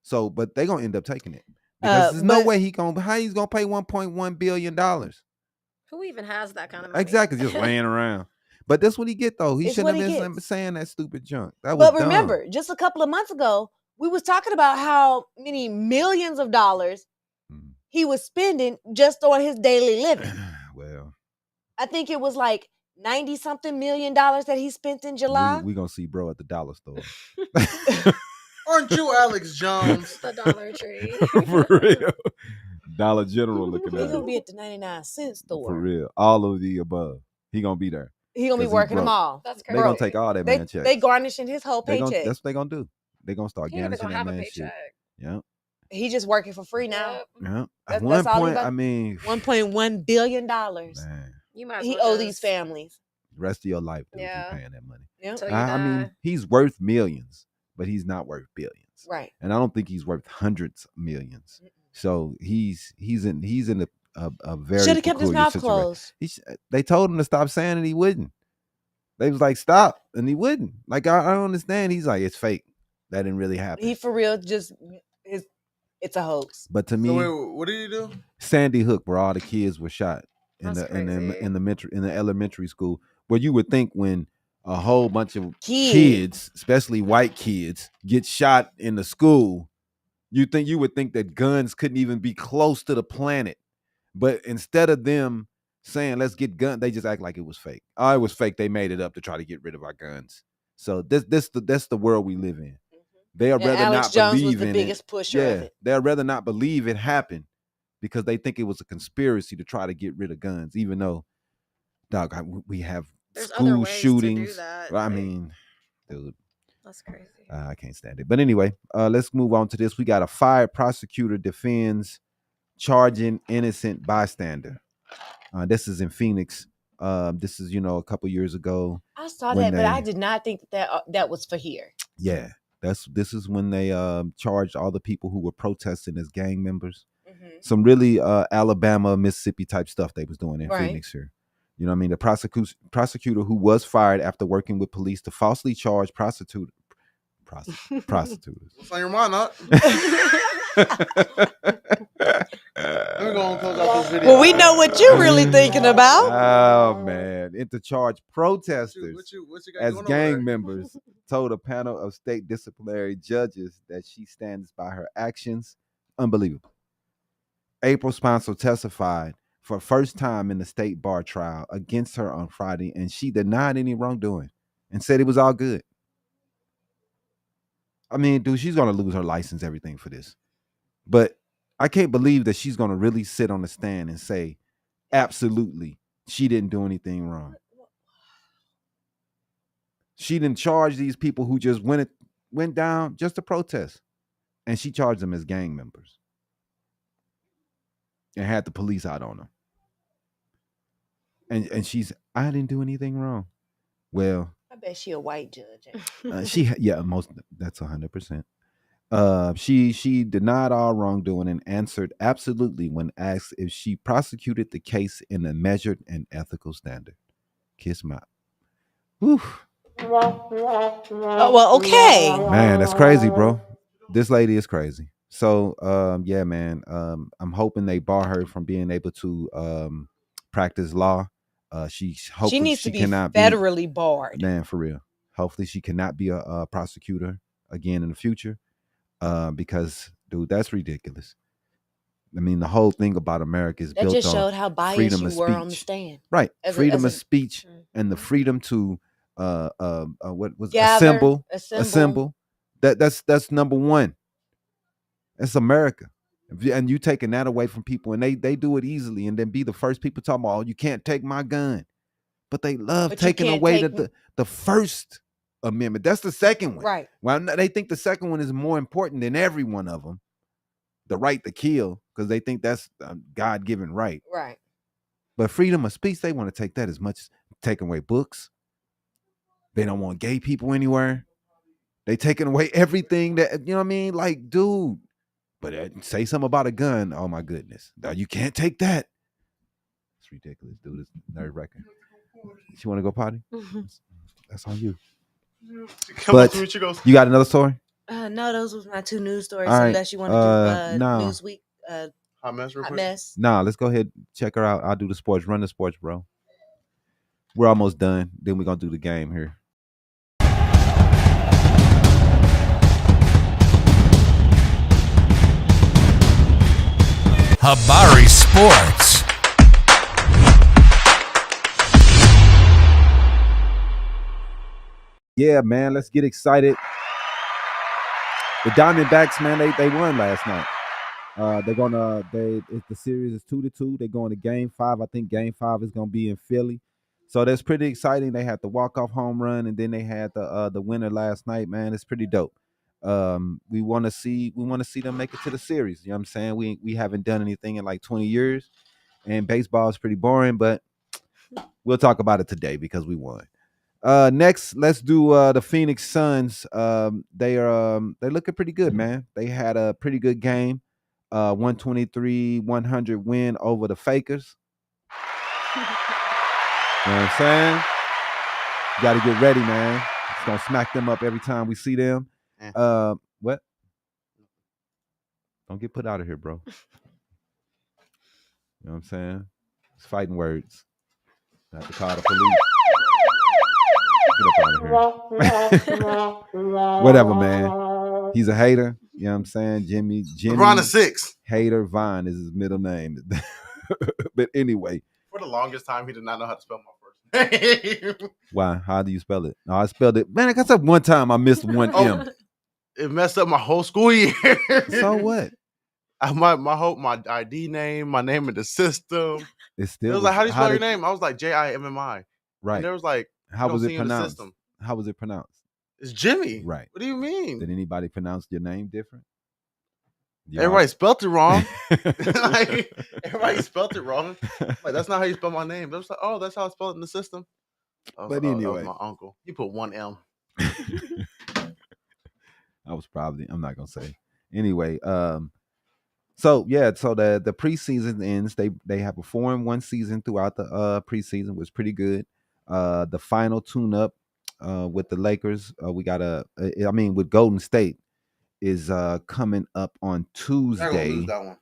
So, but they gonna end up taking it because there's no way how he's gonna pay $1.1 billion. Who even has that kind of money? Exactly, just laying around. But that's what he get though. He It's shouldn't what have he been gets. saying that stupid junk. That was But remember, just a couple of months ago, we was talking about how many millions of dollars he was spending just on his daily living. Well, I think it was like 90-something million dollars that he spent in July. we gonna see bro at the dollar store. Aren't you Alex Jones? The Dollar Tree. For real. Dollar General looking He's at gonna it. be at the 99-cent store. For real. All of the above. He gonna be there. He gonna be 'Cause he working them broke. all. That's They crazy. gonna take all that man checks. They garnishing his whole paycheck. That's what they gonna do. They gonna start He ain't even garnishing gonna that have a man shit. paycheck. Yeah. He just working for free now. Yep. Yeah. At That's one all he point, about- I mean, $1.1 billion. man, You might as He well owe these just- families. the rest of your life, dude, Yeah. you paying that money. Yep. Till you I mean, die. he's worth millions, but he's not worth billions. Right. And I don't think he's worth hundreds of millions. So he's in a very Should have kept his peculiar mouth situation. closed. They told him to stop saying it, he wouldn't. They was like, stop, and he wouldn't. Like, I don't understand. He's like, it's fake. That didn't really happen. He for real just it's a hoax. But to me, So wait, what did he do? Sandy Hook, where all the kids were shot in That's the in crazy. the elementary school, where you would think when a whole bunch of Kids. kids, especially white kids, get shot in the school, you would think that guns couldn't even be close to the planet. But instead of them saying let's get guns, they just act like it was fake. Oh, it was fake. They made it up to try to get rid of our guns. So that's the world we live in. They'll And rather Alex not Jones believe was the in biggest it. pusher of it. They'll rather not believe it happened because they think it was a conspiracy to try to get rid of guns, even though, dog, we have There's other school ways to do shootings. that, I like- mean, dude, That's crazy. I can't stand it. But anyway, let's move on to this. We got a fired prosecutor defends charging innocent bystander. This is in Phoenix. This is, a couple years ago. I saw when that, but I they- did not think that was for here. Yeah, this is when they charged all the people who were protesting as gang members. Some really Alabama, Mississippi type stuff they was doing in Right. Phoenix here. You know what I mean? The prosecutor who was fired after working with police to falsely charge prostituters. What's on your mind, Nut? Let me go and close out this video. Well, we know what you're really thinking about. Oh man! And to charge protesters What you got as going over gang there? members told a panel of state disciplinary judges that she stands by her actions. Unbelievable. April Sponsor testified for first time in the state bar trial against her on Friday, and she denied any wrongdoing and said it was all good. I mean, dude, she's gonna lose her license, everything for this. But I can't believe that she's gonna really sit on the stand and say, absolutely, she didn't do anything wrong. She didn't charge these people who just went down just to protest, and she charged them as gang members and had the police out on them. And she's, I didn't do anything wrong. Well, I bet she a white judge. that's 100%. She denied all wrongdoing and answered absolutely when asked if she prosecuted the case in a measured and ethical standard. Kiss my. Whew. Oh, well, okay. Man, that's crazy, bro. This lady is crazy. So, yeah, man. I'm hoping they bar her from being able to practice law. She She hopefully needs to she be cannot federally barred. man, for real. Hopefully she cannot be a prosecutor again in the future. Because dude, that's ridiculous. I mean, the whole thing about America is That built just on showed how biased freedom you of were on the speech. stand. Right, As freedom a, of speech and the Mhm. freedom to what was Gather, assemble. That's number one. It's America. And you taking that away from people, and they do it easily, and then be the first people talking about, oh, you can't take my gun, but they love But you taking can't away take the First Amendment. That's the second one. right. Well, they think the second one is more important than every one of them. The right to kill, because they think that's a God-given right. Right. But freedom of speech, they want to take that as much as taking away books. They don't want gay people anywhere. They taking away everything that, you know what I mean? Like, dude. But say something about a gun. Oh my goodness. No, you can't take that. It's ridiculous, dude. It's nerve-wracking. You want to go potty? That's on you. Come on But to me, she goes. you got another story? No, those was my two news stories. All right. Unless you want to do no. Newsweek, Hot mess, real hot quick. mess. Nah, let's go ahead. Check her out. I'll do the sports. Run the sports, bro. We're almost done. Then we're going to do the game here. Habari Sports. Yeah, man, let's get excited. The Diamondbacks, man, they won last night. If the series is 2-2, they're going to Game 5. I think Game 5 is going to be in Philly. So that's pretty exciting. They had the walk-off home run, and then they had the winner last night, man. It's pretty dope. We want to see them make it to the series. You know what I'm saying? We haven't done anything in like 20 years, and baseball is pretty boring, but we'll talk about it today because we won. Next, let's do the Phoenix Suns. They're looking pretty good, man. They had a pretty good game. 123-100 win over the Fakers. You know what I'm saying? You got to get ready, man. It's gonna smack them up every time we see them. What? Don't get put out of here, bro. You know what I'm saying? It's fighting words. I have to call the police. Get up out of here. Whatever, man. He's a hater. You know what I'm saying? Jimmy. LeBron is 6. Hater Vine is his middle name. But anyway. For the longest time, he did not know how to spell my first name. Why? How do you spell it? No, I spelled it. Man, I got up one time I missed one M. It messed up my whole school year. So what? My ID name, my name in the system. It still was like, how do you spell your name? I was like Jimmi. Right. And there was like, how was it pronounced? How was it pronounced? It's Jimmy. Right. What do you mean? Did anybody pronounce your name different? Everybody spelled it wrong. Like, everybody spelled it wrong. Like, that's not how you spell my name. They was like, oh, that's how I spell it in the system. But anyway, that was my uncle. He put one M. I was probably. I'm not gonna say. Anyway, so the preseason ends. They have a 4-1 season throughout the preseason, was pretty good. The final tune-up with the Lakers, with Golden State is coming up on Tuesday. That one.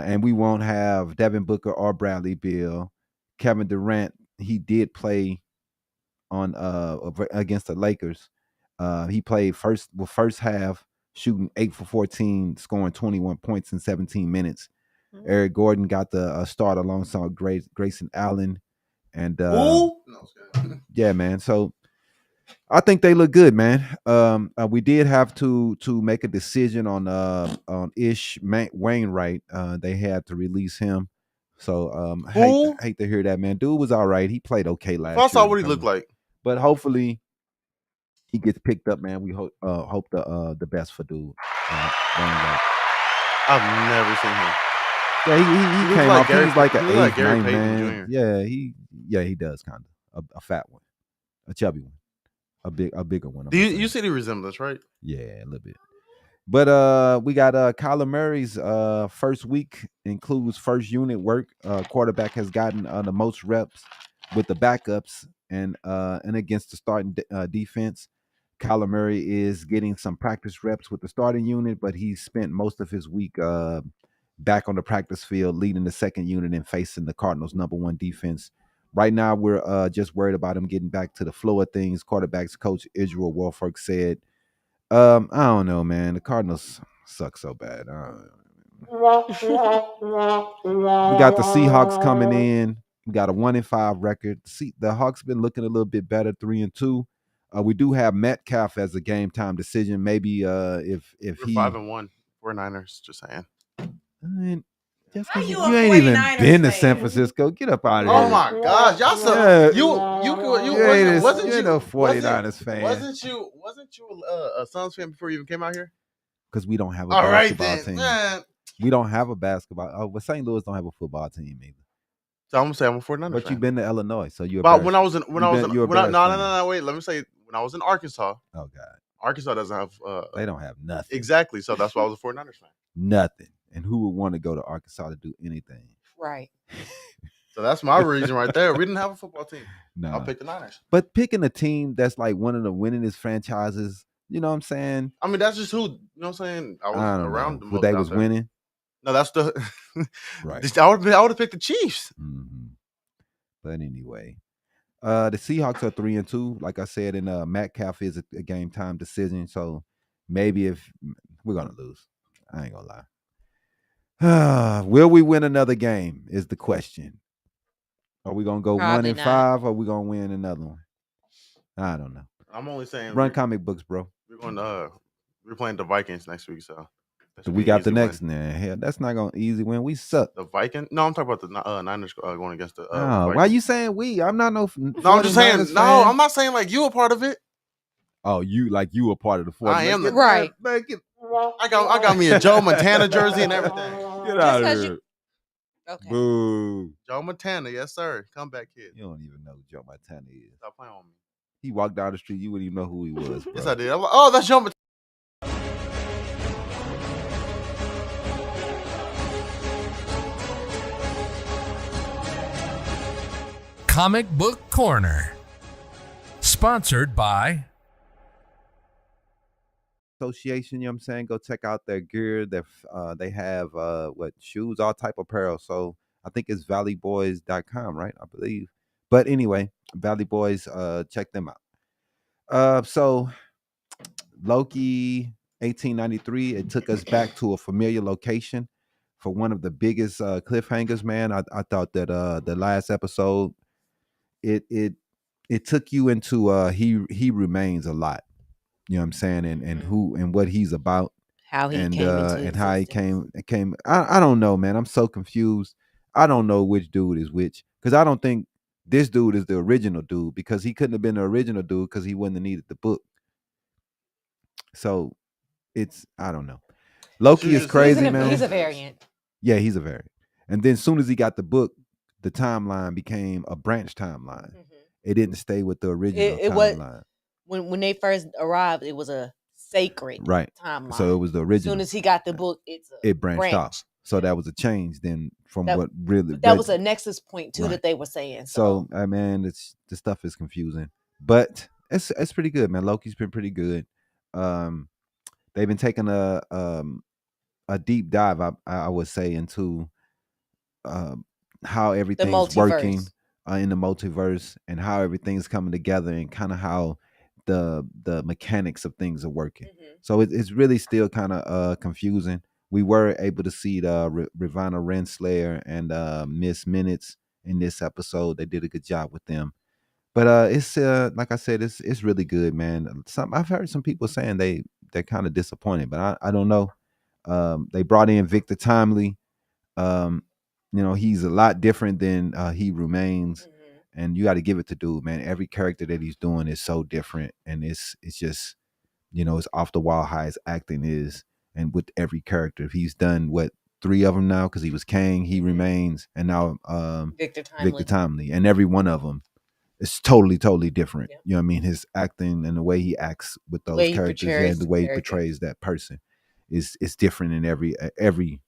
And we won't have Devin Booker or Bradley Beal. Kevin Durant, he did play on against the Lakers. He played first half, shooting 8 for 14, scoring 21 points in 17 minutes. Mm-hmm. Eric Gordon got the start alongside Grayson Allen. And yeah, man. So I think they look good, man. We did have to make a decision on Iesha Wainwright. They had to release him. So hate to hear that, man. Dude was all right. He played okay last year. I saw what he looked like. But hopefully he gets picked up, man. We hope the best for dude. Wainwright. I've never seen him. Yeah, he came off. He was like an 8th, 9th Jr. man. Yeah, he does kind of a fat one, a chubby one, a bigger one. You see the resemblance, right? Yeah, a little bit. But we got Kyler Murray's first week includes first unit work. Quarterback has gotten the most reps with the backups and against the starting defense. Kyler Murray is getting some practice reps with the starting unit, but he spent most of his week back on the practice field, leading the second unit and facing the Cardinals' #1 defense. Right now, we're just worried about him getting back to the flow of things. Quarterbacks coach Israel Wolfolk said, I don't know, man. The Cardinals suck so bad. We got the Seahawks coming in. We got a 1-5 record. See, the Hawks been looking a little bit better, 3-2. We do have Metcalf as a game time decision. Maybe if We're he 5-1. 49ers, just saying. I mean, just How 'cause you you a ain't even 49ers been to fan? San Francisco. Get up out of Oh here. my gosh, y'all so Yeah. you You ain't no 49ers fan. Wasn't you a Suns fan before you even came out here? Because we don't have a All right basketball then, team. man. We don't have a basketball. Oh, but St. Louis don't have a football team either. So I'm gonna say I'm a 49ers But fan. you've been to Illinois, so you're. But when I was in wait, let me say when I was in Arkansas. Oh God, Arkansas doesn't have they don't have nothing. exactly. So that's why I was a 49ers fan. Nothing. And who would want to go to Arkansas to do anything? Right. So that's my reason right there. We didn't have a football team. No. I'll pick the Niners. But picking a team that's like one of the winningest franchises, you know what I'm saying? I mean, that's just who, you know what I'm saying? I was I don't around know. the Who most they out was there. winning. No, that's the Right. I would have picked the Chiefs. Mm-hmm. But anyway, the Seahawks are 3-2. Like I said, and Metcalf is a game time decision. So maybe if we're gonna lose, I ain't gonna lie. Will we win another game? Is the question. Are we gonna go Probably 1-5? Or are we gonna win another one? I don't know. I'm only saying Run comic books, bro. We're playing the Vikings next week, so We got the next one. Hell, that's not gonna easy win. We suck. The Vikings? No, I'm talking about the Niners going against the. Why you saying we? I'm not no. No, I'm just saying. fan. No, I'm not saying like you a part of it. Oh, you a part of the 49ers. I am the right. I got me a Joe Montana jersey and everything. Get out of here. Okay. Boo. Joe Montana, yes sir. Come back, kid. You don't even know who Joe Montana is. Stop playing on me. He walked down the street. You wouldn't even know who he was. Bro. Yes, I did. I'm like, oh, that's Joe Montana. Comic Book Corner. Sponsored by Association, you know what I'm saying? Go check out their gear. They have shoes, all type of apparel. So I think it's valleyboys.com, right? I believe. But anyway, Valley Boys, check them out. So Loki 1893, it took us back to a familiar location for one of the biggest cliffhangers, man. I thought that the last episode it took you into he remains a lot. You know what I'm saying? And who and what he's about. How he and came into and how he existence. came. I don't know, man. I'm so confused. I don't know which dude is which. Because I don't think this dude is the original dude, because he couldn't have been the original dude because he wouldn't have needed the book. So I don't know. Loki is crazy, man. He's a variant. Yeah, he's a variant. And then as soon as he got the book, the timeline became a branch timeline. Mhm. It didn't stay with the original It was timeline. when they first arrived, it was a sacred timeline. So it was the As original. soon as he got the book, it branched off. So that was a change then from That- what really. That was a nexus point too Right. that they were saying. So man, the stuff is confusing, but it's pretty good, man. Loki's been pretty good. They've been taking a deep dive, I would say, into how everything's working in the multiverse and how everything's coming together and kind of how the mechanics of things are working. Mhm. So it's really still kind of confusing. We were able to see the Ravonna Renslayer and Miss Minutes in this episode. They did a good job with them. But it's like I said, it's really good, man. I've heard some people saying they're kind of disappointed, but I don't know. They brought in Victor Timely. He's a lot different than He Remains, and you got to give it to dude, man. Every character that he's doing is so different, and it's just it's off the wall how his acting is, and with every character he's done 3 of them now, because he was Kang, He Remains, and now Victor Timely, and every one of them is totally different. Yeah. You know what I mean? His acting and the way he acts with those characters and the way he portrays that person. is different in every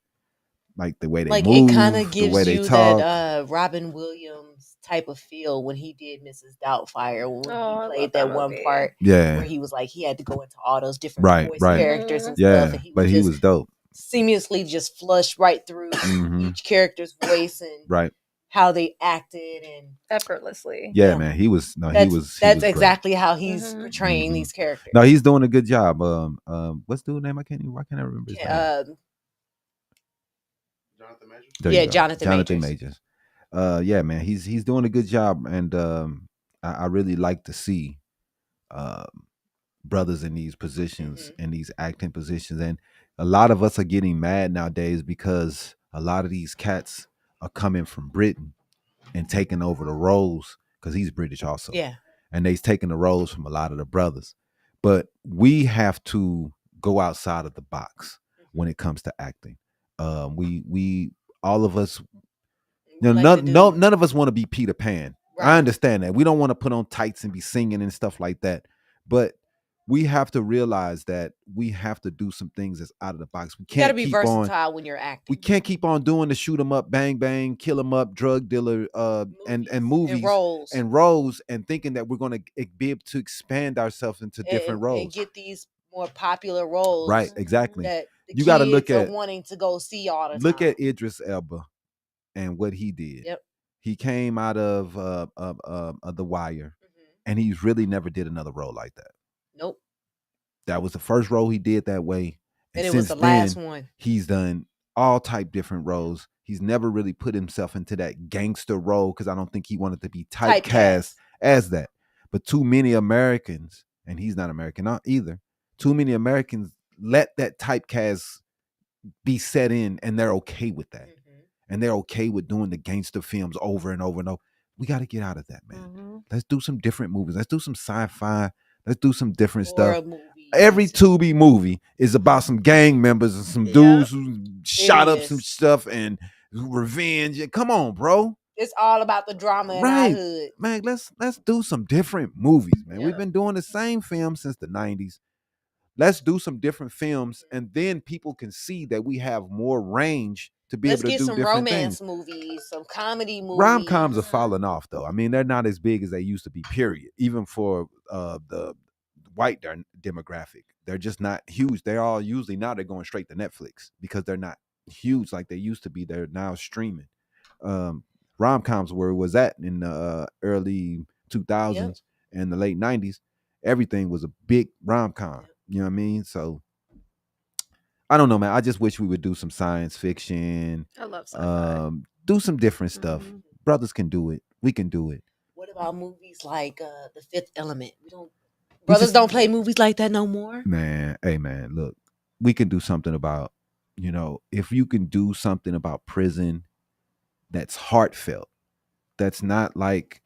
like the way they Like move, it kind of the gives way they you talk. that Robin Williams type of feel when he did Mrs. Doubtfire, when I he played love that that one movie. part Yeah, where he was like he had to go into all those different right, voice right. characters and Yeah, stuff, and he but would he just was dope. seamlessly just flush right through Mhm. each character's voice and Right. how they acted, and Effortlessly. Yeah, Yeah. man. He was that's was that's great. exactly how he's Mhm. portraying Mhm. these characters. No, he's doing a good job. What's the dude's name? I can't remember his name. Jonathan Majors. There you Yeah, go. Jonathan Majors. Majors. Yeah, man, he's doing a good job, and I really like to see brothers in these positions, in these acting positions, and a lot of us are getting mad nowadays because a lot of these cats are coming from Britain and taking over the roles because he's British also, Yeah. and they's taking the roles from a lot of the brothers. But we have to go outside of the box when it comes to acting. We all of us, none of us want to be Peter Pan. Right. I understand that. We don't want to put on tights and be singing and stuff like that. But we have to realize that we have to do some things that's out of the box. We You got to can't be keep versatile on. when you're acting. We can't keep on doing the shoot 'em up, bang bang, kill 'em up, drug dealer, and movies and roles, and thinking that we're gonna be able to expand ourselves into different roles and get these more popular roles. Right, exactly. That the You got to look kids are at wanting to go see all the time. look at Idris Elba and what he did. Yep. He came out of The Wire, and he's really never did another role like that. Nope. That was the first role he did that way, And it since was the last then, one. he's done all type different roles. He's never really put himself into that gangster role because I don't think he wanted to be typecast as that. But too many Americans, and he's not American either, too many Americans let that typecast be set in, and they're okay with that. And they're okay with doing the gangster films over and over and over. We got to get out of that, man. Let's do some different movies. Let's do some sci-fi. Let's do some different stuff. Every Tubi movie is about some gang members and some dudes who shot up some stuff and revenge. Come on, bro. It's all about the drama in our hood. Man, let's do some different movies, man. We've been doing the same film since the 90s. Let's do some different films, and then people can see that we have more range to be able to do different things. Let's get some romance movies, some comedy movies. Rom-coms are falling off, though. I mean, they're not as big as they used to be, period. Even for the white demographic. They're just not huge. They're all usually now they're going straight to Netflix because they're not huge like they used to be. They're now streaming. Rom-coms where it was at in the early 2000s and the late 90s. Everything was a big rom-com. You know what I mean? So I don't know, man. I just wish we would do some science fiction. I love sci-fi. Do some different stuff. Brothers can do it. We can do it. What about movies like The Fifth Element? Brothers don't play movies like that no more. Man, hey man, look, we can do something about, if you can do something about prison that's heartfelt, that's not like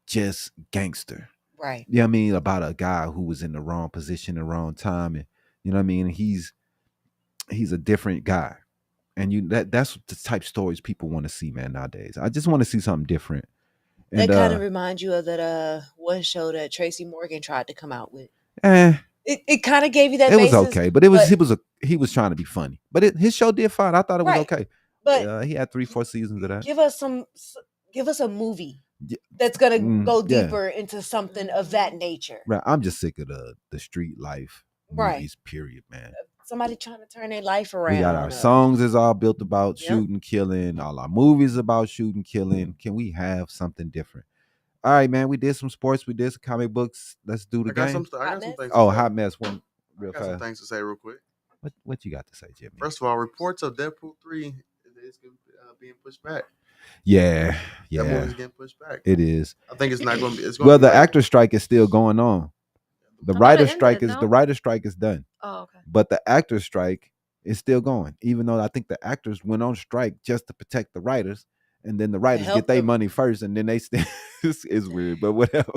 just gangster. Right. You know what I mean? About a guy who was in the wrong position, the wrong time. And you know what I mean? He's a different guy. And that's the type of stories people want to see, man, nowadays. I just want to see something different. And that kind of reminds you of that one show that Tracy Morgan tried to come out with. It kind of gave you that. It was okay, but he was trying to be funny. But his show did fine. I thought it was okay. But he had 3-4 seasons of that. Give us a movie that's gonna go deeper into something of that nature. Right. I'm just sick of the street life movies. Period, man. Somebody trying to turn their life around. We got our songs is all built about shooting, killing. All our movies about shooting, killing. Can we have something different? All right, man. We did some sports. We did some comic books. Let's do the game. I got some things. Hot mess. One real fast. Some things to say real quick. What you got to say, Jimmy? First of all, reports of Deadpool 3 is being pushed back. Yeah. That movie's getting pushed back. It is. I think it's not going to be. Well, the actor strike is still going on. The writer strike is done. Oh, okay. But the actor strike is still going, even though I think the actors went on strike just to protect the writers, and then the writers get their money first, and then they still. It's weird, but whatever.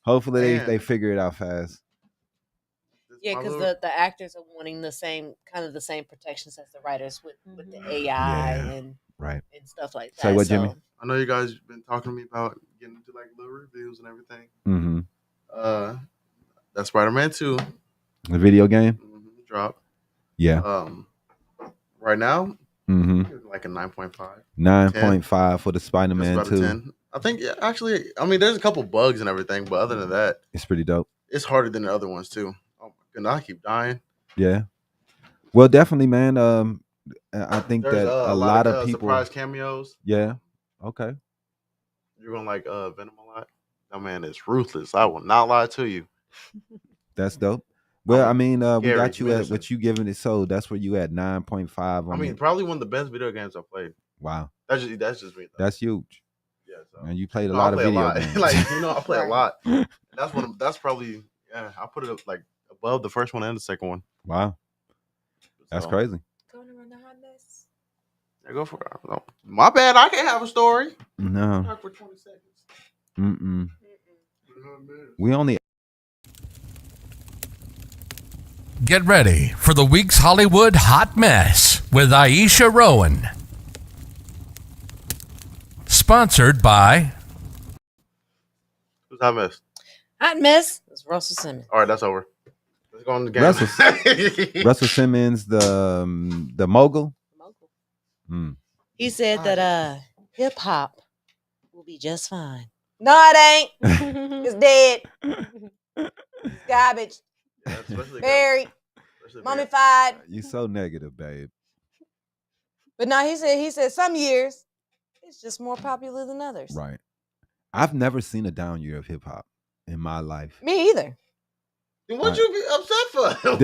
Hopefully they figure it out fast. Yeah, because the actors are wanting the same protections as the writers with the AI and stuff like that. Say what, Jimmy? I know you guys been talking to me about getting into like little reviews and everything. Mm-hmm. That's Spider-Man 2. The video game Dropped. Yeah. Right now, Mm-hmm. like a 9.5. 9.5 for the Just Spider-Man about a 2. 10. I think actually, I mean, there's a couple bugs and everything, but other than that, It's pretty dope. it's harder than the other ones too. Oh my goodness, I keep dying. Yeah. Well, definitely, man. I think There's that a a lot of people. surprise cameos. Yeah. Okay. You're gonna like Venom a lot. That man is ruthless. I will not lie to you. That's dope. Well, I mean, we scary, got you at menacing. what you giving it. So that's where you at 9.5 on I mean, it. probably one of the best video games I played. Wow. That's just me. Though. That's huge. Yeah. So. And you played a No, lot I of play a video lot. games. Like I play a Right. lot. That's probably I put it like above the first one and the second one. Wow. That's So, crazy. Yeah, go for it. No, my bad. I can't have a story. No. Talk for 20 seconds. Mm-mm. We only. Get ready for the week's Hollywood Hot Mess with Iesha Rowan. Sponsored by Who's I missed? Hot mess. It's Russell Simmons. All right, that's over. Let's go on the game. Russell Simmons, the mogul. Mm. He said that hip hop will be just fine. No, it ain't. It's dead. It's garbage. Yeah, especially Buried. especially Mummified. You so negative, babe. But no, he said some years it's just more popular than others. Right. I've never seen a down year of hip hop in my life. Me either. Then what you be upset for?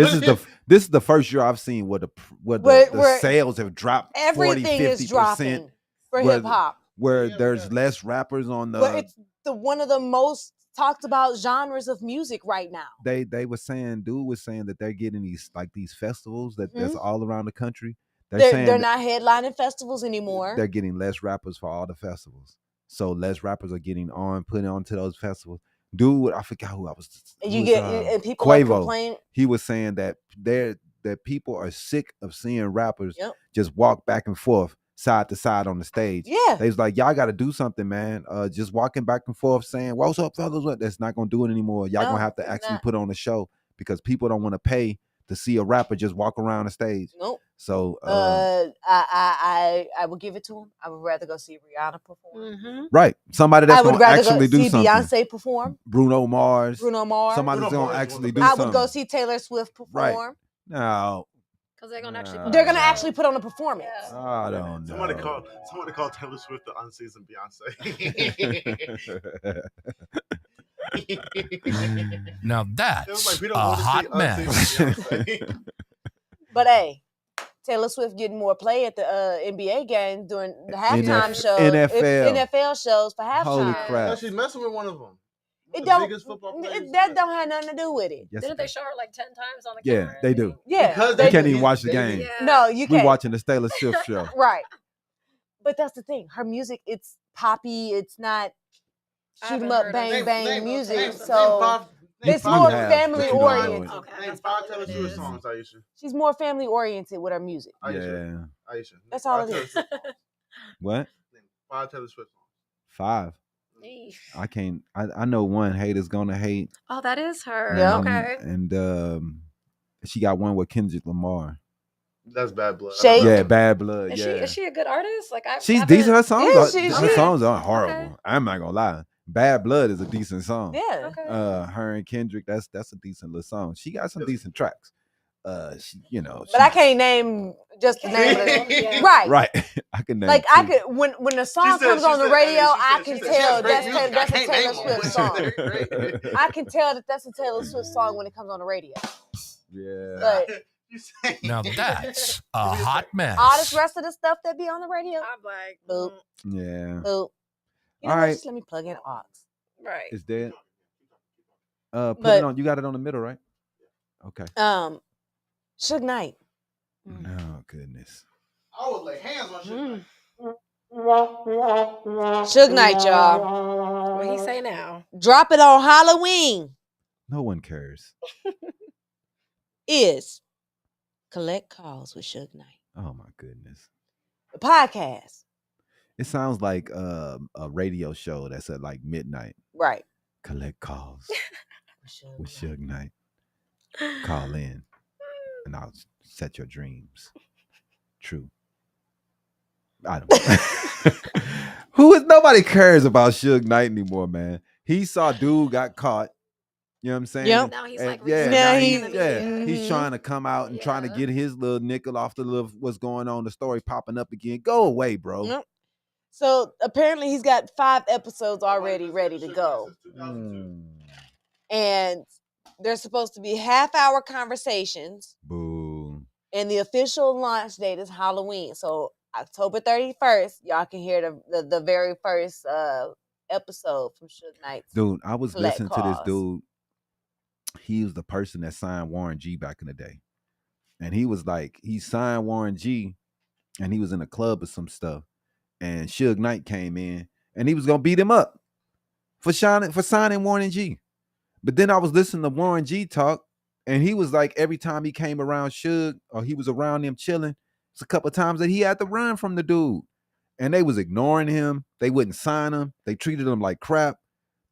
This is the first year I've seen where the sales have dropped. Everything 40, 50%, is dropping for where- hip hop. where there's less rappers on the. But it's one of the most talked about genres of music right now. They were saying, dude was saying that they're getting these festivals that's Mhm. all around the country. They're not headlining festivals anymore. They're getting less rappers for all the festivals. So less rappers are getting put onto those festivals. Dude, I forgot who I was. And people Quavo. complain. He was saying that people are sick of seeing rappers Yep. just walk back and forth, side to side on the stage. Yeah. They was like, y'all got to do something, man. Just walking back and forth saying, "What's up, fellas?" That's not gonna do it anymore. Y'all gonna have to actually put on a show because people don't want to pay to see a rapper just walk around the stage. Nope. So I would give it to him. I would rather go see Rihanna perform. Mm-hmm. right, somebody that's I would gonna rather actually go do see something. Beyonce perform. Bruno Mars. Bruno Somebody's Mars gonna is actually one do of I the something. would go see Taylor Swift perform. Right. No, Because they're gonna actually. They're gonna actually put on a performance. Yeah. I don't know. Somebody called Taylor Swift the unseasoned Beyonce. Now It was that's like, we don't a want to see hot mess. unseasoned Beyonce. But hey, Taylor Swift getting more play at the NBA games during the halftime shows. NFL shows for halftime. Holy No, crap! she's messing with one of them. It The don't. biggest football players That don't have nothing to do with it. Yes, Didn't it they does. show her like 10 times on the Yeah, camera? they do. Yeah. Because You they can't do. even watch the They game. do. Yeah. No, you We can't. watching the Taylor Swift show. Right. But that's the thing. Her music, it's poppy. It's not I shoot 'em haven't up, heard bang of bang Name- music. name So it's You more have, family but you don't know oriented. it. Okay, Name that's 5 probably Taylor what it Swift is. songs, Iesha. She's more family oriented with her music. Iesha. Yeah. Iesha. That's all Five it Taylor is. Swift songs. What? Name 5 Taylor Swift songs. 5. Eesh. I can't. I know one. Haters gonna hate. Oh, that is her. Yeah. Okay. And she got one with Kendrick Lamar. That's Bad Blood. Shade. Yeah, Bad Blood. Is Yeah. she a good artist? Like She's haven't- decent. Her songs, Yeah, her she- songs aren't horrible. Okay. I'm not gonna lie. Bad Blood is a decent song. Yeah. Okay. Her and Kendrick, that's a decent little song. She got some decent tracks. But I can't name just the name of it. Yeah. Right. Right. I can name Like I two. could when the song comes on the radio, I can she tell has great that's music. that's I a can't Taylor name Swift them. song. They're great. I can tell that that's a Taylor Swift song when it comes on the radio. Yeah. But You say- Now that's a hot mess. all this rest of the stuff that be on the radio, I'm like, boop, Yeah. boop. You know All what? right. Just let me plug in aux. right. It's dead. Put But- it on. You got it on the middle, right? Okay. Suge Knight. Oh goodness. I would lay hands on shit. Suge Knight, y'all. What he say now? Drop it on Halloween No one cares. is Collect Calls with Suge Knight. Oh my goodness. The podcast. It sounds like a radio show that's at like midnight. Right. Collect calls With Suge with Knight. Suge Knight. Call in, and I'll set your dreams true. I don't know. Nobody cares about Suge Knight anymore, man. He saw dude got caught. You know what I'm saying? Yep. Now he's And like, yeah, Now now he's- he's Mhm. trying to come out and trying to Yeah. get his little nickel off the little what's going on, the story popping up again. Go away, bro. Nope. So apparently he's got 5 episodes already ready to go. And they're supposed to be half-hour conversations. Boo. And the official launch date is Halloween. So October 31st, y'all can hear the very first episode from Suge Knight's. Dude, I was Collect listening to this cause. dude. He was the person that signed Warren G back in the day. And he was like, he signed Warren G and he was in a club or some stuff. And Suge Knight came in and he was gonna beat him up for signing Warren G. But then I was listening to Warren G talk, and he was like, every time he came around Suge or he was around him chilling, it's a couple of times that he had to run from the dude. And they was ignoring him. They wouldn't sign him. They treated him like crap.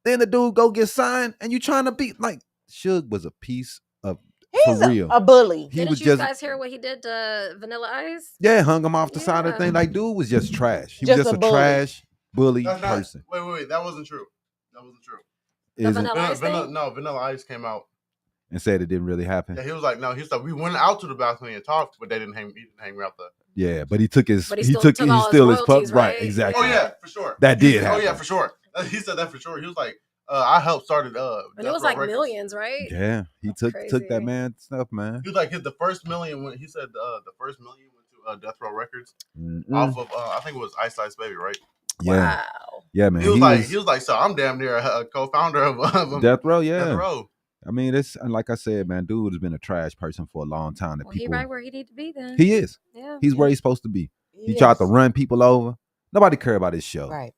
Then the dude go get signed, and you trying to beat like Suge was a piece of He's for real. a bully. He Didn't was you just guys hear what he did to Vanilla Ice? hung him off the side of the Yeah. thing. Like dude was just trash. He Just was just a a bully. trash bully That's not, person. wait. That wasn't true. That wasn't true. Isn't Vanilla Ice thing? Vanilla Ice came out. and said it didn't really happen. Yeah, he was like, no, he's like, we went out to the balcony and talked, but they didn't hang. He didn't hang me out there. Yeah, but he took his But he he still took took he all his still his pup royalties, right, right? exactly. Oh yeah, for sure. That did Oh happen. yeah, for sure. He said that for sure. He was like, I helped started. And it was like millions, right? Yeah, he That's took crazy. that man stuff, man. He was like, the first million when he said the first million went to Death Row Records Mm-mm. off of I think it was Ice Ice Baby, right? Yeah, Wow. yeah, man. He was like, so I'm damn near a co-founder of Death Row. Yeah, Death Row. I mean, it's and like I said, man, dude has been a trash person for a long time. That Well, he people, right where he need to be then. he is. Yeah. He's where he's supposed to be. He Yes. tried to run people over. Nobody care about his show. Right.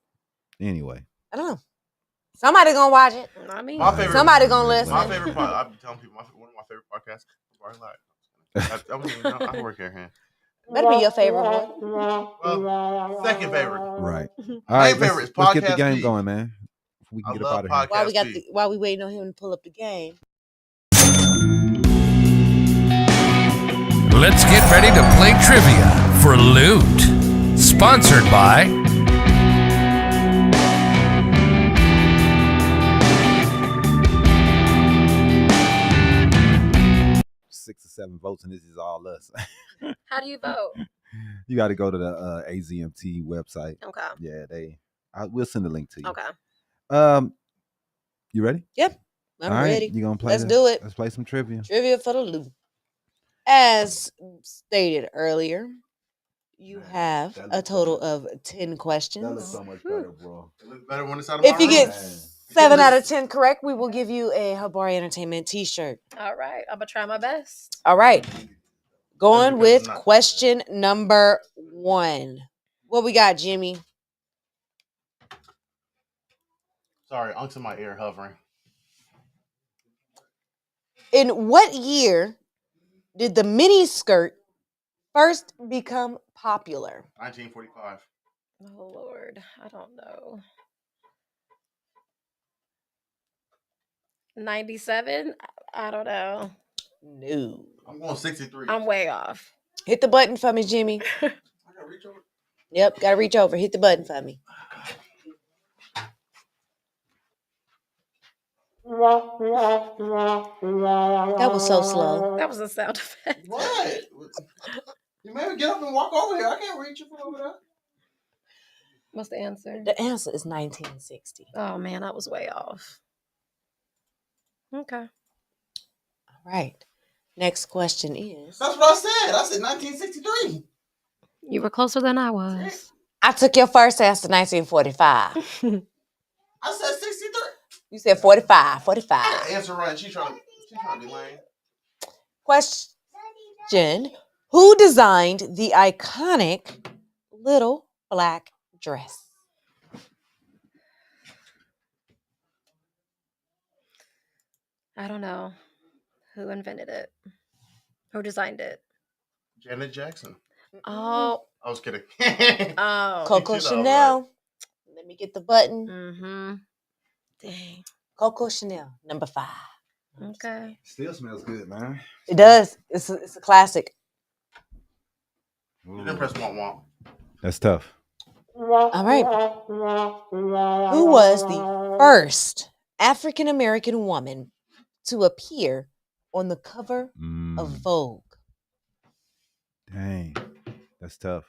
Anyway, I don't know. Somebody gonna watch it. I mean, My favorite- Somebody gonna listen. My favorite part, I've been telling people, one of my favorite podcasts, Habari Live. I work here, man. Better be your favorite one. Well, second favorite. right. All Main right, favorite is let's get the Podcast game Beat. going, man. We can I get up love out of here. podcast. While we waiting on him to pull up the game. Let's get ready to play trivia for loot. Sponsored by 6 or 7 votes, and this is all us. how do you vote? You got to go to the AZMT website. Okay. Yeah, we'll send the link to you. Okay. You ready? Yep. I'm All right, ready. You gonna play? Let's do it. Let's play some trivia. Trivia for the loot. As stated earlier, you have that a looks total better. of 10 questions. much better, bro. It looks better when it's out of If my you room. get 7 out of 10 correct, we will give you a Habari Entertainment t-shirt. All right. I'm gonna try my best. All right. Going because with it's not- question number 1. What we got, Jimmy? Sorry, onto my ear hovering. In what year did the mini skirt first become popular? 1945. Oh Lord, I don't know. 97? I don't know. No. I'm going 63. I'm way off. Hit the button for me, Jimmy. I gotta reach over. Yep, gotta reach over. Hit the button for me. That was so slow. That was a sound effect. What? You made me get up and walk over here. I can't reach you from over there. What's the answer? The answer is 1960. Oh man, that was way off. Okay. All right. Next question is That's what I said. I said 1963. You were closer than I was. I took your first answer 1945. I said 63. You said 45. I 45. answer right. She's trying to be lame. Question. Who designed the iconic little black dress? I don't know. Who invented it? Who designed it? Janet Jackson. Oh. I was kidding. Oh. Coco You know, Chanel. Let me get the button. Mm-hmm. Dang. Coco Chanel, number 5. Okay. Still smells good, man. It does. It's a classic. You didn't press womp. That's tough. All right. Who was the first African American woman to appear on the cover of Vogue? Dang, that's tough.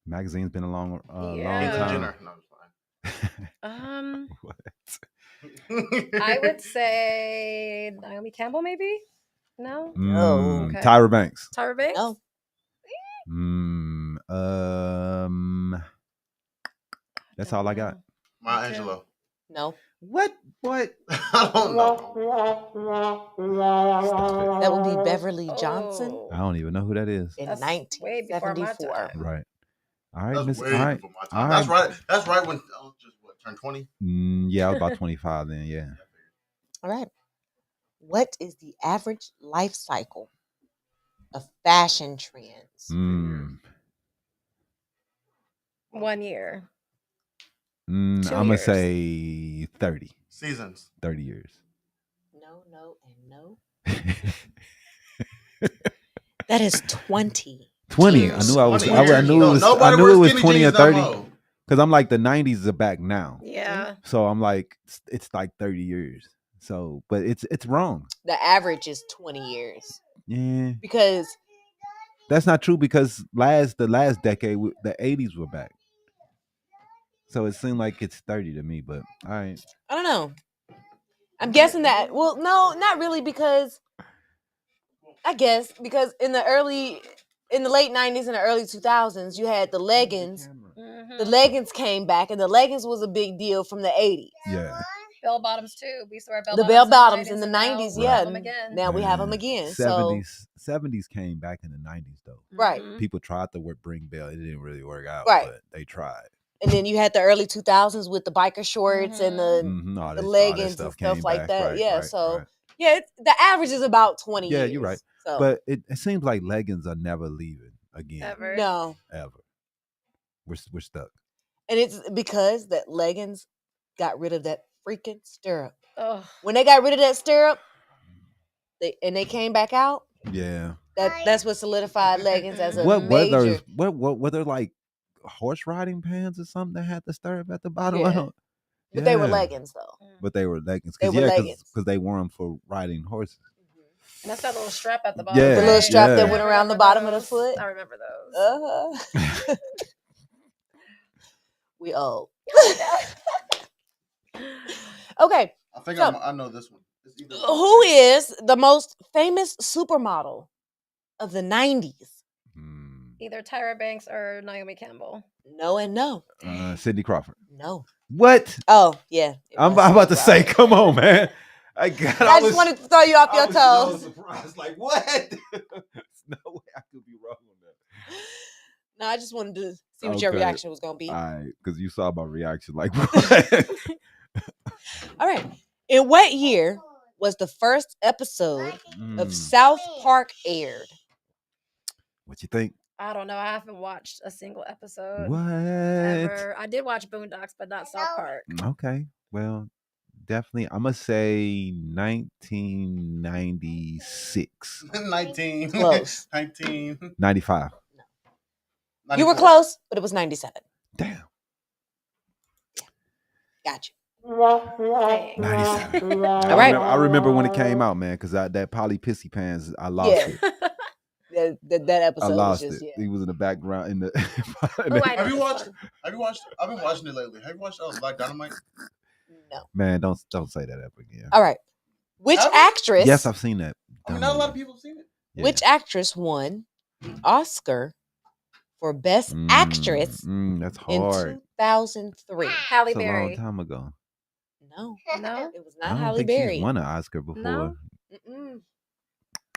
Magazine's been a long Yeah. time. Jenner. No, What? I would say Naomi Campbell, maybe. No. No. Okay. Tyra Banks. Tyra Banks. No. That's all I got. Maya Angelou. No. What? I don't know. That would be Beverly Johnson Oh. I don't even know who that is. in That's way before my 1974. time. Right. All right, That's Miss. way All right. before my time. That's right. That's right when I was just turned 20. Yeah, I was about 25 then. Yeah. All right. What is the average life cycle of fashion trends? 1 year. I'm 2 gonna years. say 30. Seasons. 30 years. No, and no. That is 20. 20. I knew I was. 20 I knew it was. I Nobody knew it wears was skinny 20 or jeans no 30. more. Because I'm like the 90s are back now. Yeah. So I'm like it's like 30 years. So, but it's wrong. The average is 20 years. Yeah. Because That's not true because the last decade the 80s were back. So it seemed like it's 30 to me, but all right. I don't know. I'm guessing that. Well, no, not really, because I guess because in the late 90s and the early 2000s, you had the leggings. The leggings came back, and the leggings was a big deal from the 80s. Yeah. Bell bottoms too. We used to wear bell The bottoms. bell bottoms in the 90s, now we yeah. have them again. Now we have them again. 70s came back in the 90s though. Right. People tried to bring bell. It didn't really work out, Right. but they tried. And then you had the early 2000s with the biker shorts and the leggings and stuff like that. Right, yeah. right, so right. yeah, the average is about 20 years. Yeah, you're right. So. But it seems like leggings are never leaving again. Ever. No. Ever. We're stuck. And it's because that leggings got rid of that freaking stirrup. Ugh. When they got rid of that stirrup, they came back out. Yeah. That's what solidified leggings as a What major. were there like horse riding pants or something that had the stirrup at the bottom? Yeah. But they were leggings though. But they were leggings. They were leggings. Because they wore them for riding horses. And that's that little strap at the bottom. Yeah. The little strap that Yeah. went around the bottom of the foot. I remember those. We old. Okay. I think So- I know this one. It's either Who is the most famous supermodel of the 90s? Either Tyra Banks or Naomi Campbell. No and no. Sidney Crawford. No. What? Oh, yeah. it I'm was about to Sidney say, Crawford. come on, man. I just wanted to throw you off your I was toes. so surprised. Like, what? There's no way I could be wrong on that. No, I just wanted to see what your Okay. reaction was going to be. All right, because you saw my reaction. Like, what? All right. In what year was the first episode of Mm, South Park aired? what you think? I don't know. I haven't watched a single episode. What? Ever. I did watch Boondocks, but not South Park. Okay. Well, definitely. I'm going to say 1996. 19. Close. 19. 95. You were close, but it was 97. Damn. Got you. 97. All right. I remember when it came out, man, because that Polly Pissy Pants, I lost Yeah. it. That I episode lost was just, it. yeah. He was in the background in the. Oh, I know Have you this watched? one. I've been watching it lately. Have you watched Black Dynamite? No. Man, don't say that ever again. All right. Which Have you? actress? Yes, I've seen that. I mean, not a lot of people have seen it. Yeah. Which actress won the Oscar for Best Actress That's in hard. 2003? Halle It's a long Berry. time ago. No, No? it was I not don't Halle think Berry. she's won an Oscar before. No? Mm-mm.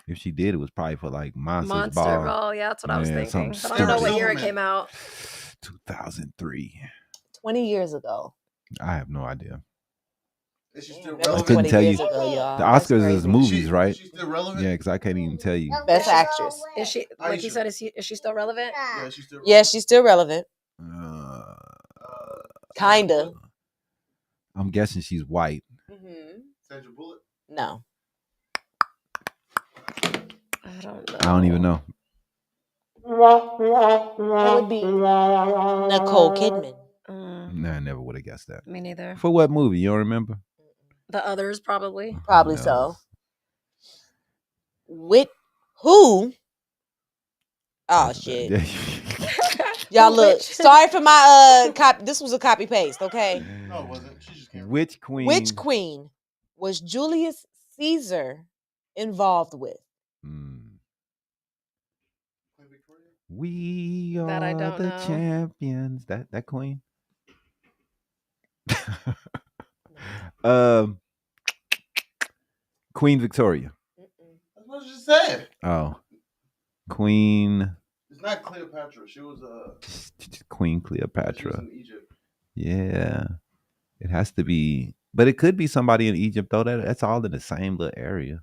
If she did, it was probably for like Monster Ball. Ball. Yeah, that's what I was Yeah, thinking. something But I don't know what stupid. year it came out. 2003. 20 years ago. I have no idea. Is she still That was I relevant? couldn't 20 tell years you. ago, y'all. The That's Oscars is crazy. movies, right? Is she still relevant? Yeah, because I can't even tell you. Best actress. Is she, like you Iesha. said, is she still relevant? Yeah, she's still relevant. Yeah, she's still relevant. Uh, Kinda. I'm guessing she's white. Sandra Bullock. No. I don't know. I don't even know. That would be Nicole Kidman. Nah, I never would have guessed that. Me neither. For what movie? You don't remember? The others probably. Probably Who so. knows? With who? Oh shit. Y'all look. Sorry for my copy. This was a copy paste, okay? No, it wasn't. She just came. Which queen? Which queen was Julius Caesar involved with? Queen Victoria? We are That I don't the know. champions. That queen. Queen Victoria. That's what I just said. Oh, Queen. It's not Cleopatra. She was Queen she was Cleopatra. in Egypt. Yeah, it has to be, but it could be somebody in Egypt though. That's all in the same little area.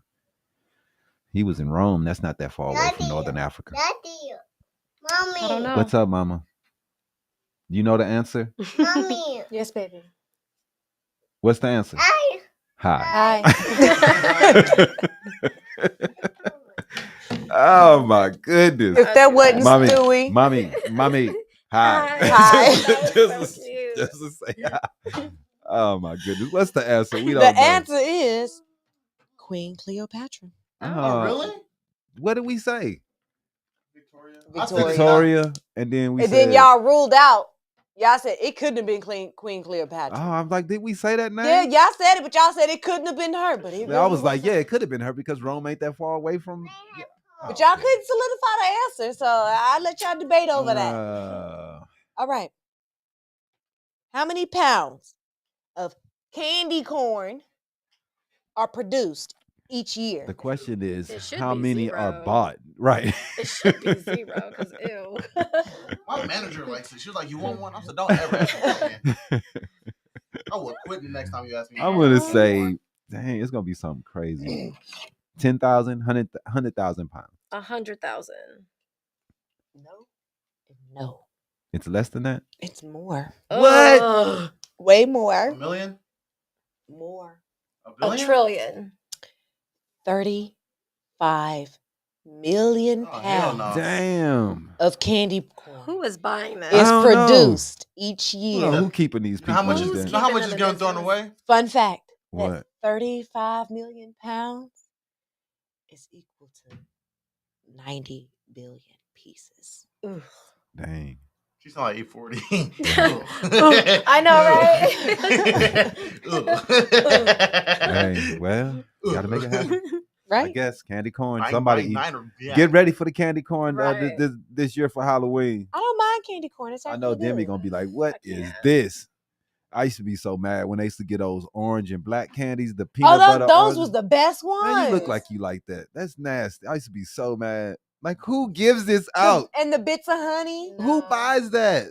He was in Rome. That's not that far away from Northern Africa. Mommy. I don't know. What's up, Mama? You know the answer? Mommy. Yes, baby. What's the answer? Hi. Hi. Oh my goodness. If that wasn't Mommy, Stewie. mommy, hi. Hi. just, So cute. just to say hi. Oh my goodness. What's the answer? We The don't know. answer is Queen Cleopatra. Oh, really? What did we say? Victoria. Victoria. Victoria, and then we And said, then y'all ruled out. Y'all said it couldn't have been Queen Cleopatra. oh, I'm like, did we say that name? Yeah, y'all said it, but y'all said it couldn't have been her. But it I was really like, was yeah, it could have been her because Rome ain't that far away from. Yeah. But y'all couldn't solidify the answer, so I'll let y'all debate over that. All right. How many pounds of candy corn are produced each year? The question It is, should how be many are 0. bought? Right. It should be 0 because ew. My manager likes it. She was like, "You want one?" I said, "Don't ever ask me that again." I will quit the next time you ask me. I'm gonna say, dang, it's gonna be something crazy. 10,000, 100,000 pounds. 100,000. No. It's less than that. It's more. What? Ugh. Way A more. million? More. A A billion? trillion. 35 million Oh, hell pounds no. Damn. of candy corn Who is buying that? I is don't know. produced each You year. know, who keeping these people? How much in is there? how much keeping is in the getting thrown business? away? Fun fact. What? That 35 million pounds is equal to 90 billion pieces. Ugh. Dang. She sound like 840. I know, right? Hey, well, you gotta make it happen. I Right? guess candy corn. Nine- Somebody nine- eat. nine or- yeah. Get ready for the candy corn Right. this year for Halloween. I don't mind candy corn. It's I actually know Demi good. gonna be like, "What I is can't. this?" I used to be so mad when they used to get those orange and black candies, the peanut Oh, butter. those orange. was the best ones. Man, you look like you like that. That's nasty. I used to be so mad. Like, who gives this out? And the bits of honey. Who buys that?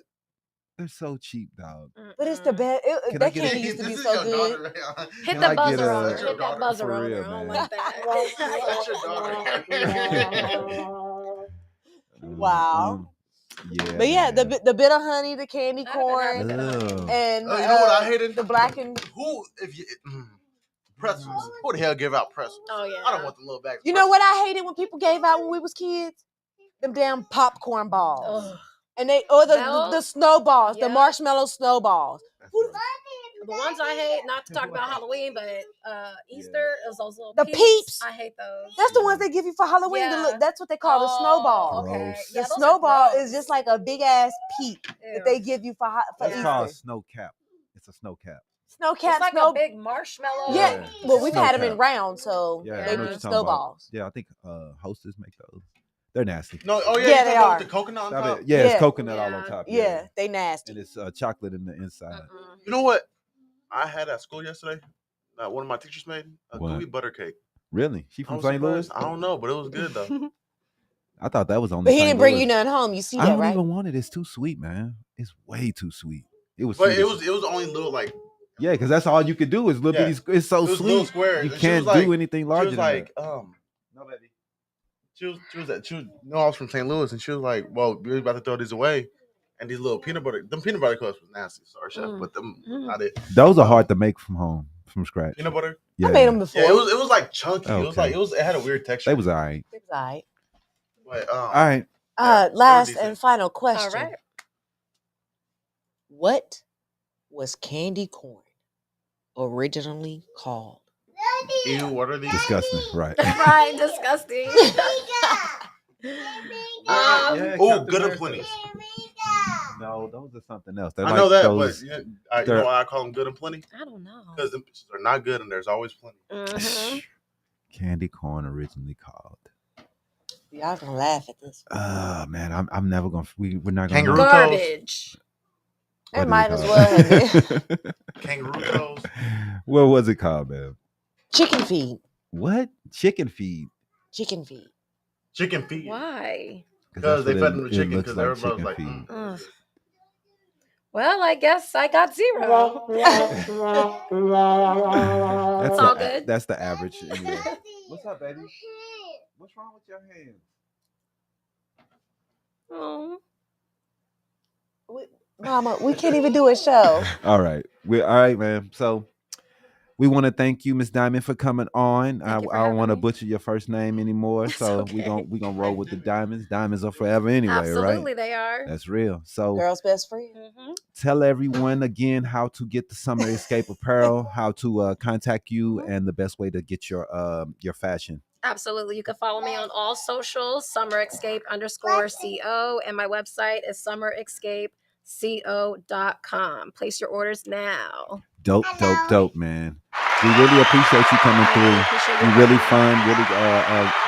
They're so cheap, dog. But it's the best. Can I That get a- candy used to be This is so your good. daughter, right? Hit Can the I get buzzer a- on her. That's your Hit that daughter, buzzer for on real, her. I don't man. like that. That's your daughter. Wow. Yeah. But yeah, man. the bit of honey, the candy I haven't corn, had the Ugh. and Oh, you know what I hated? the black and. Who, if you pretzels? Who the hell give out pretzels? Oh, yeah. I don't want the little bags. of You know pretzels. what I hated when people gave out when we was kids? Them damn popcorn balls. Ugh. And they or the Those? snowballs, the Yeah. marshmallow snowballs. The ones I hate, not to talk about Halloween, but Easter is those little The peeps. I hate those. That's the ones they give you for Halloween. Yeah. That's what they call the snowball. Okay. Gross. The Yeah, those are snowball gross. is just like a big ass peep Ew. that they give you for That's Easter. called snow cap. It's a snow cap. Snow It's cap, like snow. a big marshmallow. Yeah. Well, we've Snow had them cap. in round, so Yeah, they I know what be you're talking snowballs. about. Yeah, I think Hostess make those. They're nasty. No, oh yeah, Yeah, you they talking about are. with the coconut on Stop top? it. Yeah, Yeah. it's coconut all on Yeah. top. Yeah, they nasty. And it's chocolate in the inside. Mm-mm. You know what? I had at school yesterday. One of my teachers made a What? gooey butter cake. Really? She I from was St. Louis? surprised. I don't know, but it was good though. I thought that was only. But he St. didn't bring Louis. you none home. You see I that, don't right? even want it. It's too sweet, man. It's way too sweet. It was. But sweet it as- was only little like Yeah, because that's all you could do is little Yeah. bitty. It's so it was little sweet. squares. You And she can't was like- do anything She larger was than like, that. no baby. She knew I was from St. Louis, and she was like, "Well, we're about to throw these away." And these little peanut butter cups was nasty. Sorry, chef, but them not it. Those are hard to make from home, from scratch. Peanut butter. Yeah, I made them before. Yeah, it was like chunky. It was Okay. like it had a weird texture. They was all right. It was all right. But All right. Last decent. and final All question. right. What was candy corn originally called? Ew, what are these? Disgusting, right? Right, disgusting. Oh, good and plenty. No, those are something else. I know that, but you know why I call them good and plenty? I don't know. Because them bitches are not good and there's always plenty. Mhm. candy corn originally called. Y'all gonna laugh at this. Man, I'm never gonna. We're not gonna. Kangaroo know. toes. Garbage. What It do we might as call well have it? been. Kangaroo toes. What was it called, man? Chicken feed. What? Chicken feed. Chicken feed. Chicken feet. Why? Because they that's fed what them the it chicken looks because like, everybody was chicken like, feed. Ugh. Well, I guess I got 0. That's all the good. that's the average. Anyway. What's up, baby? What's wrong with your hands? Oh. Mama, we can't even do a show. All right, all right, man. So we want to thank you, Miss Diamond, for coming on. I Thank you for don't want to having me. butcher your first name anymore, It's so okay. we gonna roll with the diamonds. Diamonds are forever anyway, Absolutely, right? they are. That's real. So Girl's best friend. Mhm. tell everyone again how to get the Summer Escape apparel, how to contact you, and the best way to get your fashion. Absolutely. You can follow me on all socials, summerescape_CO, and my website is summerescapeco.com. Place your orders now. Dope, man. We really appreciate you coming through. You're really fun.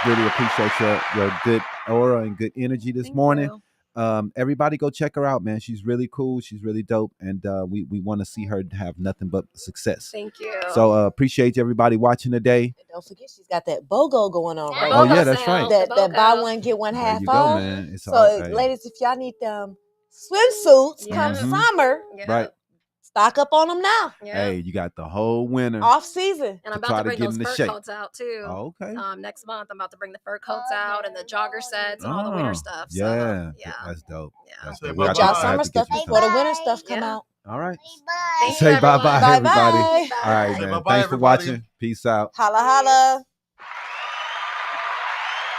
Really appreciate your good aura and good energy this morning. You. Everybody go check her out, man. She's really cool. She's really dope, and we want to see her have nothing but success. Thank you. So appreciate everybody watching today. And don't forget, she's got that BOGO going on right Oh, now. yeah, that's right. That BOGO. buy one get one There half you go, off. man. It's So, all hey. ladies, if y'all need them swimsuits come Mhm. summer, Yeah. Right. stock up on them now. Yeah. Hey, you got the whole winter. Off season. And I'm to about try to to bring get those into fur shape. coats out too. Oh, okay. Next month, I'm about to bring the fur coats out and the jogger sets and all the winter stuff. So, Yeah, yeah. that's dope. Yeah. That's Say dope. bye-bye. I Y'all have to summer get stuff you before the some. winter stuff come Yeah. out. All right. Thank Say you, bye-bye, everyone. everybody. Bye-bye. All right, Bye. man. Bye-bye, Thanks for everybody. watching. Peace out. Holla, holla.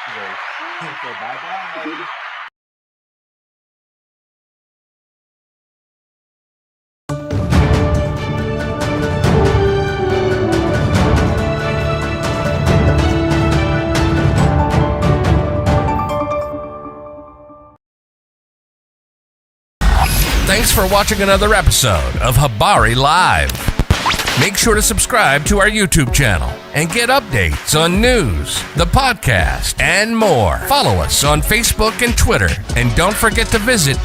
Bye-bye. Thanks for watching another episode of Habari Live. Make sure to subscribe to our YouTube channel and get updates on news, the podcast, and more. Follow us on Facebook and Twitter. And don't forget to visit